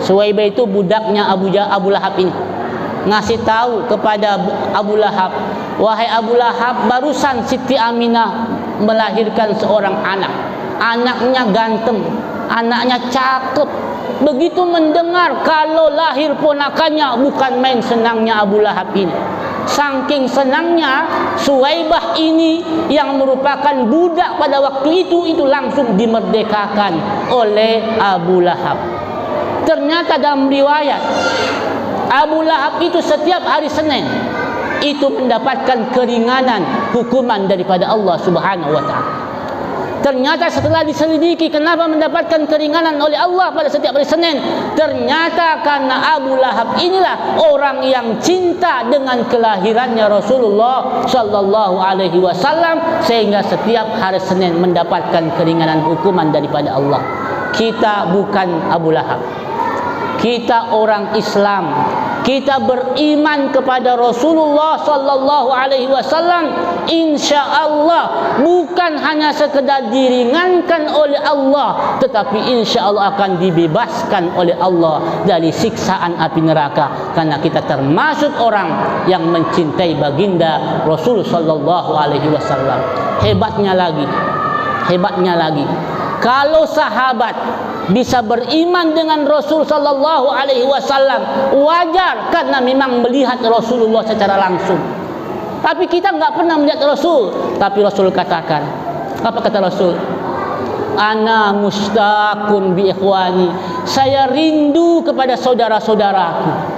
Suwaibah itu budaknya Abu Lahab ini. Ngasih tahu kepada Abu Lahab, wahai Abu Lahab, barusan Siti Aminah melahirkan seorang anak. Anaknya ganteng, anaknya cakep. Begitu mendengar kalau lahir ponakannya, bukan main senangnya Abu Lahab ini. saking senangnya Suwaibah ini yang merupakan budak pada waktu itu langsung dimerdekakan oleh Abu Lahab. Ternyata dalam riwayat Abu Lahab itu setiap hari Senin itu mendapatkan keringanan hukuman daripada Allah Subhanahu wa taala. Ternyata setelah diselidiki kenapa mendapatkan keringanan oleh Allah pada setiap hari Senin, ternyata karena Abu Lahab inilah orang yang cinta dengan kelahirannya Rasulullah sallallahu alaihi wasallam, sehingga setiap hari Senin mendapatkan keringanan hukuman daripada Allah. Kita bukan Abu Lahab. Kita orang Islam. Kita beriman kepada Rasulullah sallallahu alaihi wasallam, insyaallah bukan hanya sekedar diringankan oleh Allah, tetapi insyaallah akan dibebaskan oleh Allah dari siksaan api neraka, karena kita termasuk orang yang mencintai baginda Rasul sallallahu alaihi wasallam. Hebatnya lagi, kalau sahabat bisa beriman dengan Rasul sallallahu alaihi wasallam, wajar karena memang melihat Rasulullah secara langsung. Tapi kita enggak pernah melihat Rasul, tapi Rasul katakan, apa kata Rasul? Ana mustaqun bi ikhwani. Saya rindu kepada saudara-saudaraku.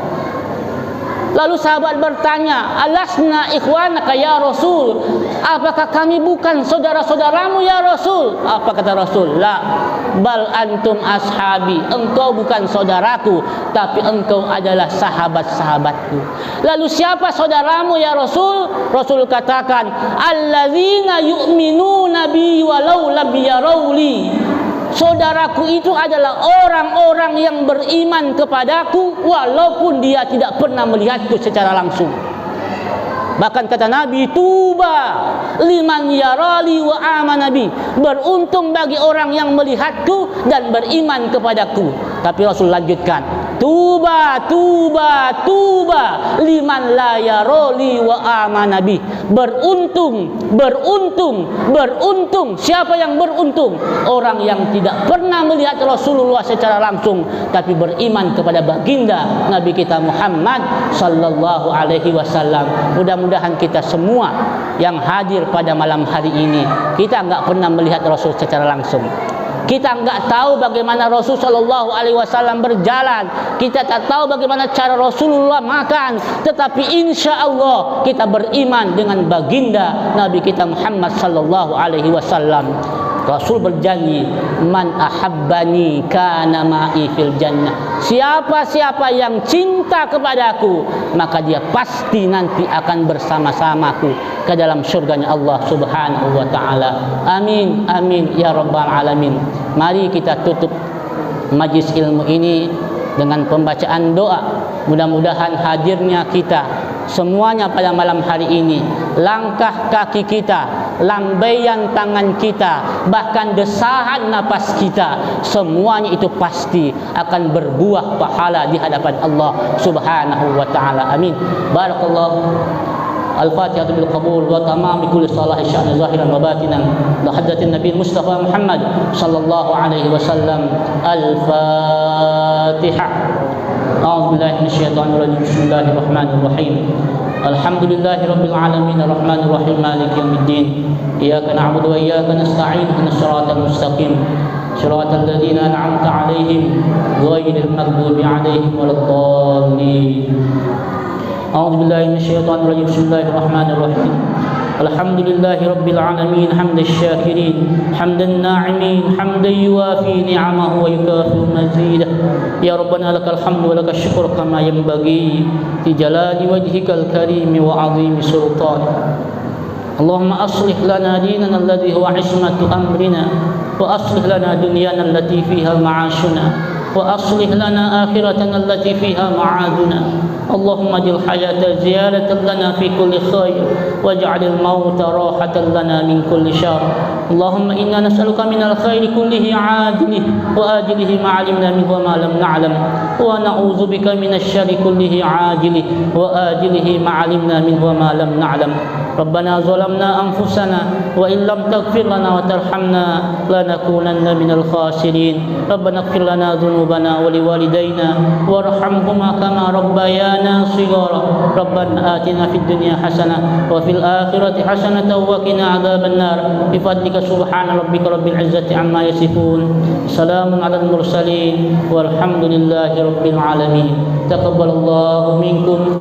Lalu sahabat bertanya, alasna ikhwanaka ya Rasul? Apakah kami bukan saudara-saudaramu ya Rasul? Apa kata Rasul? La, bal antum ashabi. Engkau bukan saudaraku, tapi engkau adalah sahabat-sahabatku. Lalu siapa saudaramu ya Rasul? Rasul katakan, allazina yu'minuna bi walau lam yarawli. Saudaraku itu adalah orang-orang yang beriman kepadaku walaupun dia tidak pernah melihatku secara langsung. Bahkan kata Nabi, tuba liman yarali wa amana bi. Beruntung bagi orang yang melihatku dan beriman kepadaku. Tapi Rasul lanjutkan, tuba liman la yarali wa amana bi. Beruntung. Siapa yang beruntung? Orang yang tidak pernah melihat Rasulullah secara langsung, tapi beriman kepada baginda Nabi kita Muhammad sallallahu alaihi wasallam. Mudah-mudahan kita semua yang hadir pada malam hari ini, kita enggak pernah melihat Rasul secara langsung. Kita enggak tahu bagaimana Rasul sallallahu alaihi wasallam berjalan. Kita tak tahu bagaimana cara Rasulullah makan, tetapi insyaallah kita beriman dengan baginda Nabi kita Muhammad sallallahu alaihi wasallam. Rasul berjanji, man ahabbani kana ma'i fil jannah. Siapa-siapa yang cinta kepadaku, maka dia pasti nanti akan bersama-samaku ke dalam surganya Allah Subhanahu wa taala. Amin amin ya rabbal alamin. Mari kita tutup majlis ilmu ini dengan pembacaan doa. Mudah-mudahan hadirnya kita semuanya pada malam hari ini, langkah kaki kita, lambaian tangan kita, bahkan desahan napas kita, semuanya itu pasti akan berbuah pahala di hadapan Allah Subhanahu wa taala. Amin. Barakallahu. Al-Fatihah bil qabul wa tamam bi kulli salah sya'ni zahiran wa batinan li hadratin Nabi Mustafa Muhammad sallallahu alaihi wasallam. Al-Fatihah. A'udzu billahi minasyaitonir rajim. Bismillahirrahmanirrahim. Alhamdulillahi rabbil alamin arrahmanir rahim maliki yaumiddin. Iyyaka na'budu wa iyyaka nasta'in ihdinas siratal mustaqim siratal ladzina an'amta 'alaihim ghairil maghdubi 'alaihim waladdallin. A'udzu billahi minasyaitonir rajim. Bismillahirrahmanirrahim. Alhamdulillahi rabbil alamin hamdasy syakirin hamdan na'imin hamdan yuwafi ni'amahu wa yukafi mazidah. Ya rabbana lakal hamdu wa lakasy syukru kama yanbaghi li jalali wajhikal karim wa 'azimi sultanik. Allahumma aslih lana dinana alladhi huwa 'ismatu amrina wa aslih lana dunyana allati fiha ma'ashuna وأصلح لنا آخرتنا التي فيها معادنا. اللهم اجعل الحياة زيادة لنا في كل خير واجعل الموت راحة لنا من كل شر. اللهم إنا نسألك من الخير كله عاجله وآجله ما علمنا منه وما لم نعلم ونعوذ بك من الشر كله عاجله وآجله ما علمنا منه وما لم نعلم. ربنا ظلمنا أنفسنا وإن لم تغفر لنا وترحمنا لنكونن من الخاسرين ربنا اغفر لنا ذنوبنا ولوالدينا وارحمهما كما ربيانا صغارا ربنا آتنا في الدنيا حسنة وفي الآخرة حسنة وقنا عذاب النار بفضلك سبحان ربك رب العزة عما يصفون سلام على المرسلين والحمد لله رب العالمين تقبل الله منكم